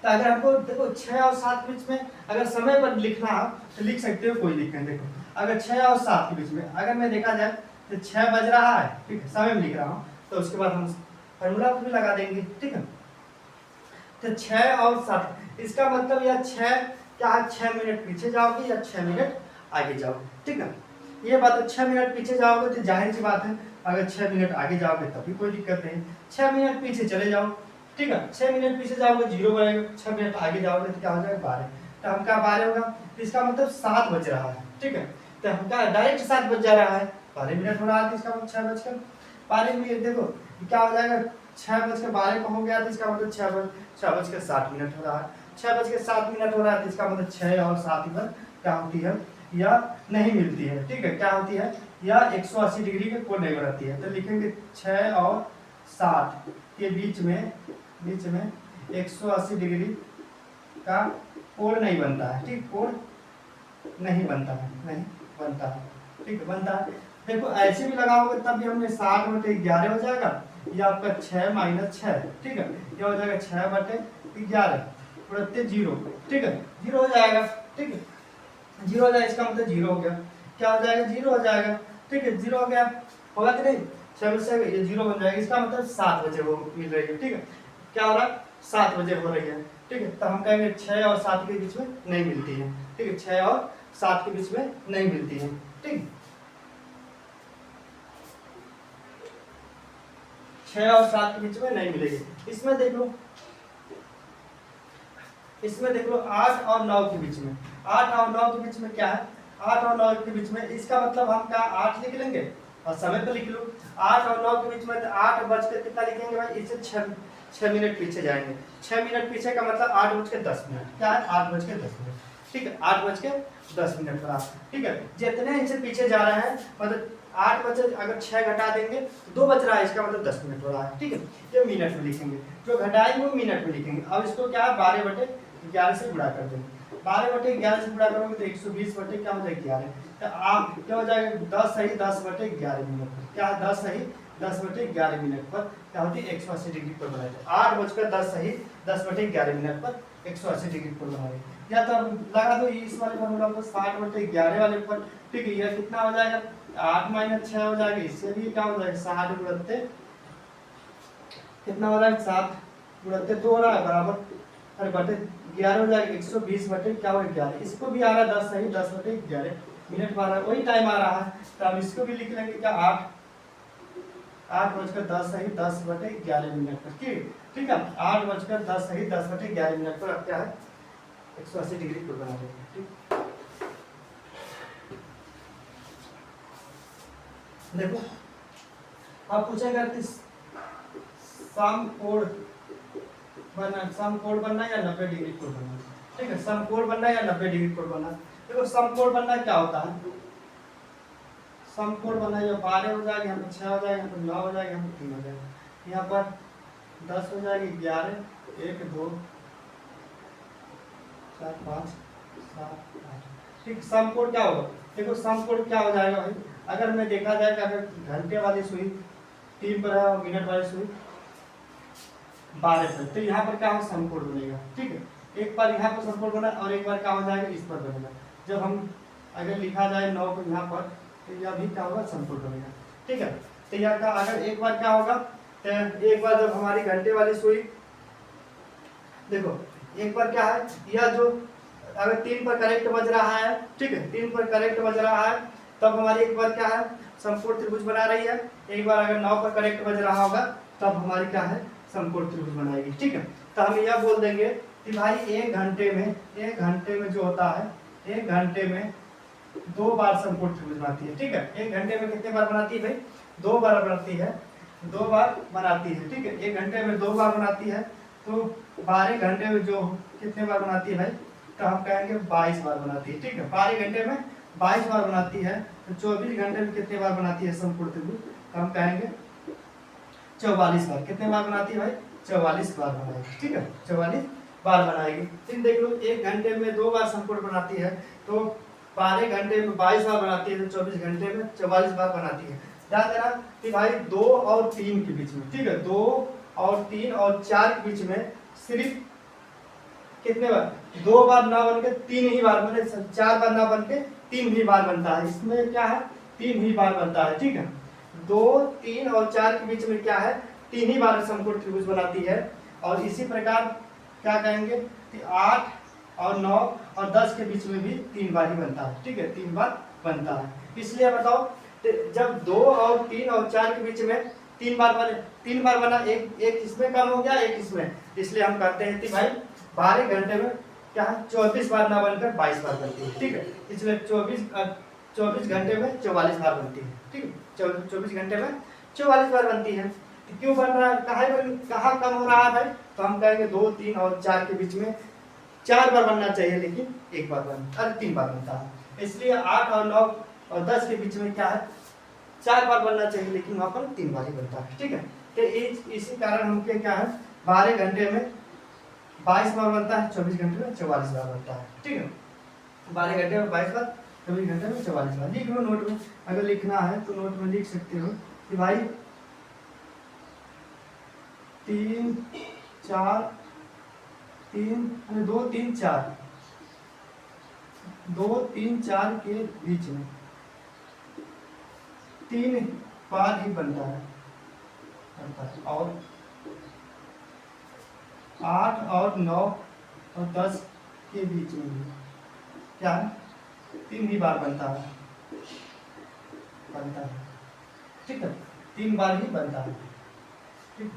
तो अगर हमको देखो 6 और 7 के बीच में अगर समय पर लिखना हो तो लिख सकते हो कोई दिक्कत नहीं। देखो अगर 6 और 7 के बीच में अगर मैं देखा जाए तो 6 बज रहा है ठीक है समय में लिख रहा हूँ तो उसके बाद हम फॉर्मूला भी लगा देंगे। ठीक है तो 6 और 7 इसका मतलब यह 6 क्या 6 मिनट पीछे जाओगे या 6 मिनट आगे जाओगे। ठीक है ये बात है 6 मिनट पीछे जाओगे तो जाहिर सी बात है अगर 6 मिनट आगे जाओगे तभी कोई दिक्कत नहीं। 6 मिनट पीछे चले जाओ ठीक है 6 मिनट पीछे जाओगे 0 बनेगा। 6 मिनट आगे जाओगे तो क्या हो जाएगा 12 तो हम क्या 12 होगा तो इसका मतलब 7 बज रहा है। ठीक है तो हम क्या डायरेक्ट 7 बज जा रहा है 12 मिनट हो रहा है तो इसका मतलब 6 बजकर 12 मिनट देखो क्या हो जाएगा 6:12 को हो गया तो इसका मतलब 6:60 हो रहा है। 6:60 हो रहा है तो इसका मतलब 6 और 7 इधर क्या होती है या नहीं मिलती है। ठीक है क्या होती है या 180 डिग्री के कोण नहीं बनाती है। तो लिखेंगे 6 और 7 के बीच में 180 डिग्री का कोण नहीं बनता है। ठीक कोण नहीं बनता है, नहीं बनता है, ठीक है, बनता है। देखो ऐसे भी लगाओगे तब भी हमने 60/11 हो जाएगा, ये आपका 6 - 6, ठीक है, ये हो जाएगा 6/11 प्रत्यय 0, ठीक है, 0 हो जाएगा, ठीक है, 0 हो जाएगा, इसका मतलब 0 हो गया, क्या हो जाएगा, 0 हो जाएगा, ठीक है, 0 हो गया, होगा कि नहीं, 6 से ये 0 बन जाएगा, इसका मतलब 7 बजे वो मिल रही है, ठीक है, क्या हो रहा है, 7 बजे हो रही है, ठीक है, तो हम कहेंगे 6 और 7 के बीच में नहीं मिलती है, ठीक है, 6 और 7 के बीच में नहीं मिलती है, ठीक, 6 और 7 के बीच में नहीं मिलेगी। इसमें देख लो, इसमें देख लो 8 और 9 के बीच में, 8 और 9 के बीच में क्या है, 8 और 9 के बीच में, इसका मतलब हम क्या 8 लिख लेंगे और समय पे लिख लो, 8 और 9 के बीच में 8 बजकर कितना लिखेंगे भाई, इससे 6 मिनट पीछे जाएंगे, 6 मिनट पीछे का मतलब 8:10, क्या है 8:10, ठीक है, 8:10 पर आप, ठीक है, जितने इनसे पीछे जा रहे हैं मतलब 8 बजे अगर 6 घटा देंगे तो 2 बच रहा है, इसका मतलब 10 मिनट हो रहा है, ठीक है, ये मिनट में लिखेंगे, जो घटाएंगे वो मिनट में लिखेंगे। अब इसको क्या 12/11 से गुणा कर देंगे, 12/11 से गुणा करोगे तो 120 क्या हो जाएगा 11, तो आप क्या हो जाएगा 10 सही 10/11 मिनट पर, क्या 10 सही 10/11 मिनट पर क्या होती है 180 डिग्री पर बनाए, 8:10 सही 10/11 मिनट पर 180 डिग्री पर बनाए, या तो आप लगा दो इस वाले फॉर्मूला को 60/11 वाले पर, ठीक है, यह कितना हो जाएगा 8 - 6 हो जाएगा, इससे भी क्या हो जाएगा 60 कितना हो रहा है 7 2 हो रहा है बराबर, अरे बटे 11 हो जाएगा 120 बटे क्या हो 11, इसको भी आ रहा है 10 सही 10/11 मिनट पर आ रहा है, वही टाइम आ रहा है, तो हम इसको भी लिख लेंगे क्या 8:10 सही 10/11 मिनट पर, ठीक है, 8:10 सही 10/11 मिनट पर अब क्या है 180 डिग्री कोण बना देंगे, ठीक, देखो आप पूछेगा कि समकोण बनना या 90 डिग्री कोण बनना, ठीक है, समकोण बनना या 90 डिग्री कोण बनना। देखो समकोण बनना क्या होता है, समकोण बनना, या 12 हो जाएगा, यहाँ पर 6 हो जाएगा, यहाँ पर 9 हो जाएगा, यहाँ पर 3 हो जाएगा, यहाँ पर 10 हो जाएगी, 11 1 2 4 5 7 8, ठीक, समकोण क्या होगा, देखो समकोण क्या हो जाएगा भाई, अगर मैं देखा जाए कि अगर घंटे वाली सुई 3 पर है और मिनट वाली सुई 12 पर, तो यहाँ पर क्या हो समकोण बनेगा, ठीक है, एक बार यहाँ पर समकोण बना और एक बार क्या हो जाएगा इस पर बनेगा, जब हम अगर लिखा जाए 9 को यहाँ पर तो यह भी क्या होगा समकोण बनेगा, ठीक है, तो यह का अगर एक बार क्या होगा, तो एक बार जब हमारी घंटे वाली सुई, देखो एक बार क्या है, यह जो अगर 3 पर करेक्ट बज रहा है, ठीक है, 3 पर करेक्ट बज रहा है तब हमारी एक बार क्या है समकोण त्रिभुज बना रही है, एक बार अगर 9 पर करेक्ट बज रहा होगा तब हमारी क्या है समकोण त्रिभुज बनाएगी, ठीक है, तो हम यह बोल देंगे कि भाई एक घंटे में जो होता है, एक घंटे में 2 बार समकोण त्रिभुज बनाती है, ठीक है, एक घंटे में कितने बार बनाती है भाई 2 बार बनाती है, 2 बार बनाती है, ठीक है, एक घंटे में 2 बार बनाती है, तो 12 घंटे में जो कितने बार बनाती है भाई, तो हम कहेंगे 22 बार बनाती है, ठीक है, 12 घंटे में 22 बार बनाती है, तो 24 घंटे में कितने बार बनाती है समकोण त्रिभुज, तो हम कहेंगे 44 बार, कितने बार बनाती है भाई 44 बार बनाएगी, ठीक है, 44 बार बनाएगी, फिर देख लो एक घंटे में 2 बार समकोण बनाती है, तो 12 घंटे में 22 बार बनाती है, तो 24 घंटे में 44 बार बनाती है, ध्यान देना कि भाई 2 और 3 के बीच में, ठीक है, 2 और 3 और 4 के बीच में सिर्फ कितने बार 2 बार ना बन के 3 ही बार बने, 4 बार ना बन के 3 ही बार बनता है, इसमें क्या है 3 ही बार बनता है, ठीक है, 2 3 और 4 के बीच में क्या है 3 ही बार समकोण त्रिभुज बनाती है, और इसी प्रकार क्या कहेंगे कि 8 और 9 और 10 के बीच में भी 3 बार ही बनता है, ठीक है, 3 बार बनता है, इसलिए बताओ जब 2 और 3 और 4 के बीच में 3 बार बने, 3 बार बना, एक इसमें कम हो गया एक इसमें, इसलिए हम कहते हैं कि भाई 12 घंटे में क्या है 24 बार ना बनकर 22 बार बनती है, ठीक है, इसलिए 24 घंटे में 44 बार बनती है, ठीक है, 24 घंटे में 44 बार बनती है, क्यों बन रहा है, कहाँ कम हो रहा है भाई, तो हम कहेंगे 2 3 और 4 के बीच में 4 बार बनना चाहिए, लेकिन 1 बार बनता 3 बार बनता है, इसलिए 8 और 9 और 10 के बीच में क्या है 4 बार बनना चाहिए, लेकिन वहाँ पर 3 बार ही बनता है, ठीक है, तो इसी कारण हमके क्या है 12 घंटे में 22 बार बनता है, 24 घंटे में 44 बार बनता है, ठीक है, 12 घंटे में 22 बार, 24 घंटे में 44 बार। लिख लो नोट में, अगर लिखना है तो नोट में लिख सकते हो कि भाई 3 4 3 2 3 4 2 3 4 के बीच में 3 बार ही बनता है, और 8 और 9 और 10 के बीच में भी क्या है, 3 ही बार बनता है, ठीक है, 3 बार ही बनता है। ठीक,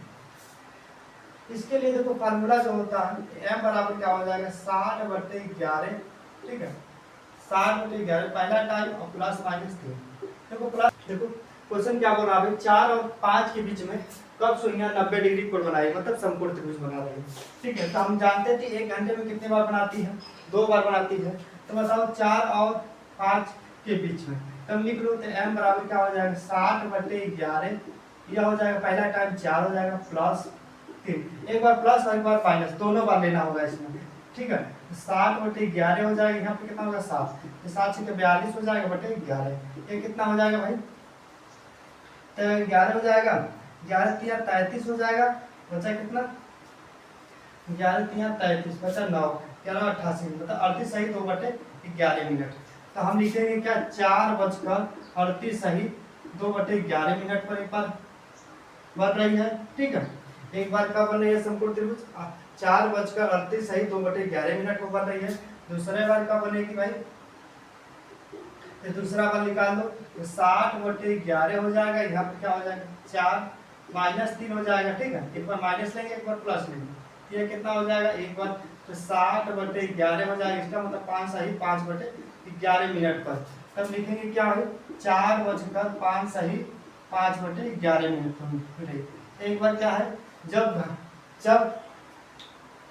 इसके लिए देखो फार्मूला जो होता है m बराबर क्या हो जाएगा 60/11, ठीक है, 60/11 पहला टाइम और प्लस माइनस 3। देखो क्वेश्चन क्या बोल रहा है, 4 और 5 के बीच में कब सुइयां 90 डिग्री कोण बनाई, मतलब समकोण त्रिभुज बना रही है। ठीक है, तो हम जानते थे 1 घंटे में कितने बार बनाती है, 2 बार बनाती है। तो बताओ 4 और 5 के बीच में, तो हम लिख लो तो m बराबर क्या हो जाएगा 60/11, यह हो जाएगा पहला टाइम 4 हो जाएगा प्लस 3, एक बार प्लस और एक बार माइनस, दोनों बार लेना होगा इसमें। ठीक है, 60/11 हो जाएगा, यहाँ पे कितना होगा 7, तो 7 से 42 हो जाएगा बटे 11, ये कितना हो जाएगा भाई, तो 11 हो जाएगा, 11 3 33 हो जाएगा, बचा कितना 11 3 33, बचा 9, 11 88, मतलब 38 सही 2/11 तो हम लिखेंगे क्या 4:38 सही 2/11 पर एक बार बन रही है। ठीक है, एक बार का बन रही है समकोण त्रिभुज 4:38 सही 2/11 को बन रही है। दूसरे बार का बनेगी भाई, तो दूसरा बार निकाल लो, तो 60/11 हो जाएगा, यहाँ पे क्या हो जाएगा 4 माइनस 3 हो जाएगा। ठीक है, एक बार माइनस लेंगे एक बार प्लस लेंगे, ये कितना हो जाएगा एक बार, तो 60/11 हो जाएगा, इसका मतलब 5 सही 5/11 पर। तब लिखेंगे क्या है 4:5 सही 5/11। एक बार क्या है, जब जब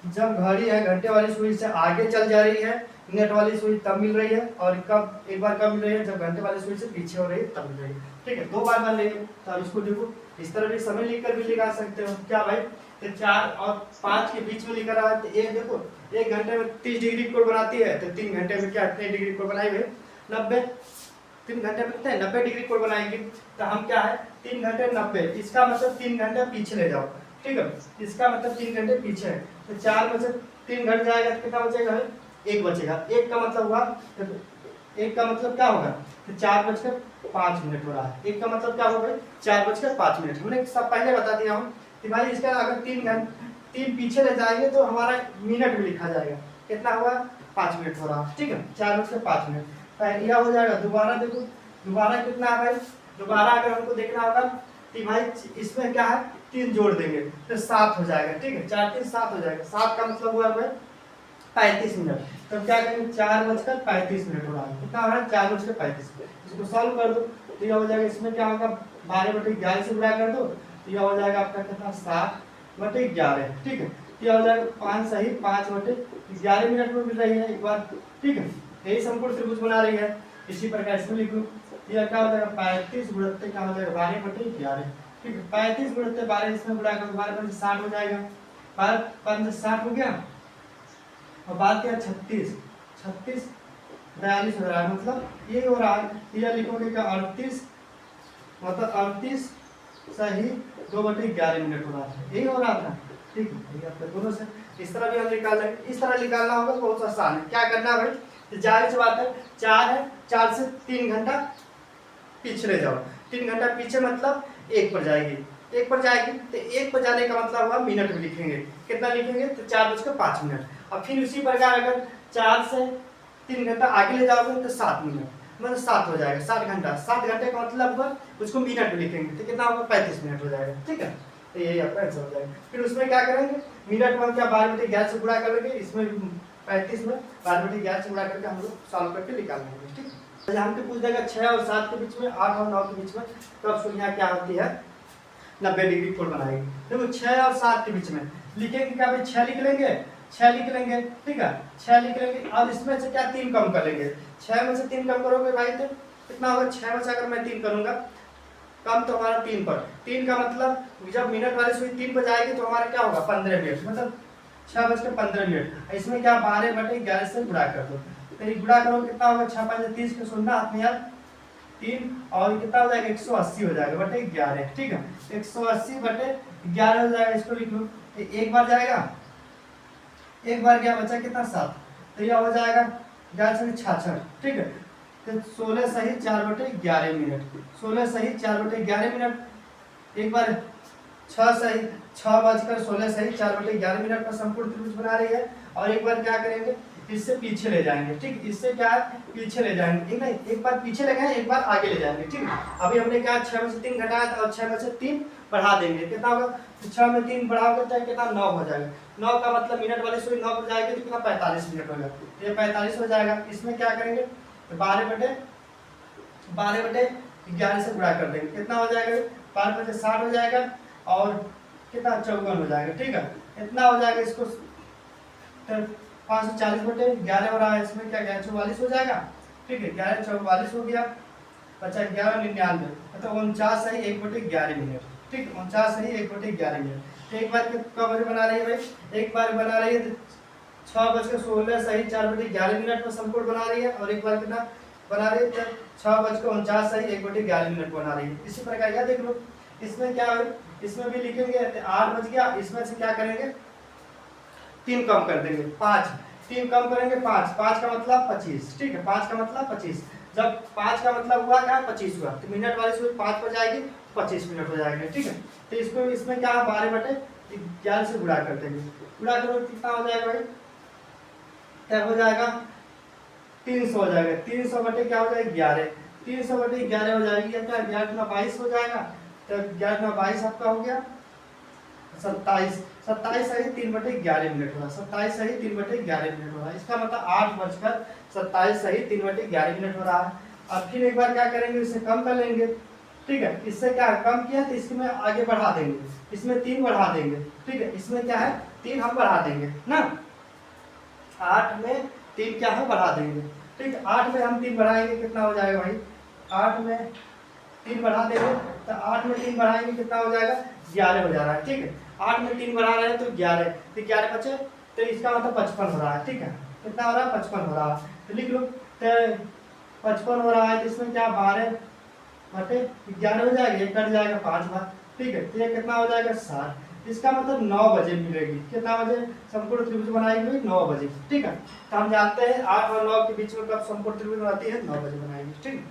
जब घड़ी है घंटे वाली सुई से आगे चल जा रही है, मिनट वाली सुई तब मिल रही है, और कब एक बार कब मिल रही है जब घंटे वाली सुई से पीछे हो रही है तब मिल रही है। ठीक है, 2 बार मान लेंगे, तो अब इसको देखो इस तरह भी समय लिखकर भी लिखा सकते हो क्या भाई, तो 4 और 5 के बीच में लिखा रहा है, तो एक देखो 1 घंटे में 30 डिग्री कोण बनाती है, तो 3 घंटे में क्या कितने डिग्री कोण बनाई भाई 90, 3 घंटे में कितने 90 डिग्री कोण बनाएंगे। तो हम क्या है 3 घंटे 90, इसका मतलब 3 घंटे पीछे ले जाओ। ठीक है, इसका मतलब 3 घंटे पीछे है, तो 4 में से 3 घट जाएगा तो कितना बचेगा, 1 बचेगा। 1 का मतलब हुआ, 1 का मतलब क्या होगा, तो 4:05 हो रहा है। 1 का मतलब क्या होगा 4:05। हमने सब पहले बता दिया हूँ कि भाई इसका अगर 3 पीछे ले जाएंगे तो हमारा मिनट में लिखा जाएगा, कितना हुआ 5 मिनट हो रहा है। ठीक है, 4:05 यह हो जाएगा। दोबारा देखो, दोबारा कितना है भाई, दोबारा अगर हमको देखना होगा कि भाई इसमें क्या है 3 जोड़ देंगे तो 7 हो जाएगा। ठीक है, 4 3 7 हो जाएगा, 7 का मतलब हुआ भाई 35 मिनट। तो क्या करेंगे 4:35 हो रहा है, कितना हो रहा है 4:35। इसको सॉल्व कर दो तो यह हो जाएगा, इसमें क्या होगा 12/11 से गुणा कर दो तो यह हो जाएगा आपका कितना 7/11। ठीक है, यह हो जाएगा 5 सही 5/11 में मिल रही है एक बार। ठीक है, यही समकोण त्रिभुज बना रही है। इसी प्रकार इसमें लिख लो, यह क्या हो जाएगा 35 गुणित क्या हो जाएगा 12/11। ठीक है, 35 गुणित 12 इसमें गुणा कर 12 से 60 हो जाएगा, 12 से 60 हो गया, और बात क्या 36 42 हो रहा है, मतलब ये हो रहा है, यह लिखोगे क्या 38, मतलब 38 सही 2/11 हो रहा है, यही हो रहा था। ठीक है, आपके दोनों से इस तरह भी हम निकाल लेंगे। इस तरह निकालना होगा तो बहुत आसान है। क्या करना है भाई, तो जाहिर सी बात है 4 है, 4 से 3 घंटा पिछले जाओ, 3 घंटा पीछे मतलब 1 पर जाएगी, 1 पर जाएगी तो 1 पर जाने का मतलब हुआ मिनट में लिखेंगे, कितना लिखेंगे तो 4:05। और फिर उसी प्रकार अगर 4 से 3 घंटा आगे ले जाओगे तो 7 मिनट, मतलब 7 हो जाएगा, 7 घंटा। 7 घंटे का मतलब हुआ उसको मिनट में लिखेंगे तो कितना होगा 35 मिनट हो जाएगा। ठीक है, तो यही आपका आंसर हो जाएगा। फिर उसमें क्या करेंगे, मिनट में क्या 12/11 से गुणा कर लेंगे, इसमें 35 में 12/11 से गुणा करके हम लोग सॉल्व करके निकाल लेंगे। ठीक है, हमको पूछ देगा 6 और 7 के बीच में, 8 और 9 के बीच में, तो अब सुनिए क्या होती है 90 डिग्री कोण बनाएगी। देखो 6 और 7 के बीच में लिखेंगे क्या भाई 6 लिख लेंगे, 6 लिख लेंगे। ठीक है, 6 लिख लेंगे, अब इसमें से क्या 3 कम कर लेंगे, 6 में से 3 कम करोगे भाई तो कितना होगा, 6 में से अगर मैं 3 करूंगा कम तो हमारा 3 पर, 3 का मतलब जब मिनट वाली सुई 3 पर जाएगी तो हमारा क्या होगा 15 मिनट, मतलब 6:15। इसमें क्या 12/11 से गुणा कर दो, तो ये गुणा करो कितना होगा, 6 5 30 के 0 हाथ में यार 3 और कितना हो जाएगा 180 हो जाएगा बटे 11, ठीक है 180 बटे 11 हो जाएगा। इसको लिख लो, एक बार जाएगा, एक बार गया बचा कितना 7, तो यह हो जाएगा 11 से 66, ठीक है। तो 16 सही 4 बटे 11 मिनट, 16 सही 4 बटे 11 मिनट। एक बार 6 सही 6 बजकर 16 सही 4 बटे 11 मिनट पर संपूर्ण त्रिभुज बना रही है। और एक बार क्या करेंगे, इससे पीछे ले जाएंगे, ठीक, इससे क्या है पीछे ले जाएंगे, एक नहीं एक बार पीछे ले गए एक बार आगे ले जाएंगे, ठीक। अभी हमने क्या 6 में से 3 घटाया था और 6 में से 3 बढ़ा देंगे, कितना होगा, तो 6 में 3 बढ़ाओगे तो कितना 9 हो जाएगा। 9 का मतलब मिनट वाली सुई 9 पर जाएगी तो कितना 45 मिनट होगा, ये 45 हो जाएगा। इसमें क्या करेंगे, 12 बटे 11 से गुणा कर देंगे, कितना हो जाएगा 5 बटे 60 हो जाएगा और कितना 54 हो जाएगा, ठीक है इतना हो जाएगा। इसको 540 बटे 11 हो रहा है, इसमें क्या 44 हो जाएगा, ठीक है 11 44 हो गया, बचा 11 99, मतलब 49 सही 1 बटे 11 मिनट, ठीक 49 सही 1 बटे 11 मिनट। एक बार कब बजे बना रही है भाई, एक बार बना रही है तो 6:16 सही 4 बटे 11 मिनट पर संपूर्ण बना रही है, और एक बार कितना बना रही है 6:49 सही 1 बटे 11 मिनट बना रही है। इसी प्रकार यह देख लो, इसमें क्या है, इसमें भी लिखेंगे 8 बज गया, इसमें से क्या करेंगे 3 कम कर देंगे 5, 3 कम करेंगे 5, 5 का मतलब 25, ठीक है 5 का मतलब 25। जब 5 का मतलब हुआ क्या 25 हुआ तो मिनट वाली सुई 5 पर जाएगी 25 मिनट हो जाएंगे, ठीक है। तो इसको इसमें क्या 12 बटे 11 से गुणा कर देंगे, गुणा करो कितना हो जाएगा भाई, तब हो जाएगा 300 हो जाएगा, 300 बटे क्या हो जाएगा 11, 300 बटे 11 हो जाएगी, या क्या 11 22 हो जाएगा, तो 11 22 आपका हो गया 27, 27 सही 3 बटे 11 मिनट हो रहा, 27 सही 3 बटे 11 मिनट हो रहा है। इसका मतलब 8:27 सही 3 बटे 11 मिनट हो रहा है। अब फिर एक बार क्या करेंगे, इसे कम कर लेंगे, ठीक है, इससे क्या कम किया तो इसमें आगे बढ़ा देंगे, इसमें 3 बढ़ा देंगे, ठीक है, इसमें क्या है 3 हम बढ़ा देंगे ना, 8 में 3 क्या है बढ़ा देंगे, ठीक है 8 में हम 3 बढ़ाएंगे कितना हो जाएगा भाई, 8 में 3 बढ़ा देंगे तो 8 में 3 बढ़ाएंगे कितना हो जाएगा 11 हो जा रहा है, ठीक है 8 में 3 बढ़ा रहे हैं तो 11, तो 11 बचे तो इसका मतलब 55 हो रहा है, ठीक है कितना हो रहा है 55 हो रहा है। तो लिख लो तो 55 हो रहा है, तो इसमें क्या 12 बटे 11 हो जाएगा, एक कट जाएगा 5 बार, ठीक है तो ये कितना हो जाएगा 60। इसका मतलब 9 बजे मिलेगी, कितना बजे संपूर्ण त्रिभुज बनाएगी 9 बजे, ठीक है। तो हम जानते हैं 8 और 9 के बीच में कब संपूर्ण त्रिभुज बनाती है 9 बजे बनाएगी, ठीक है।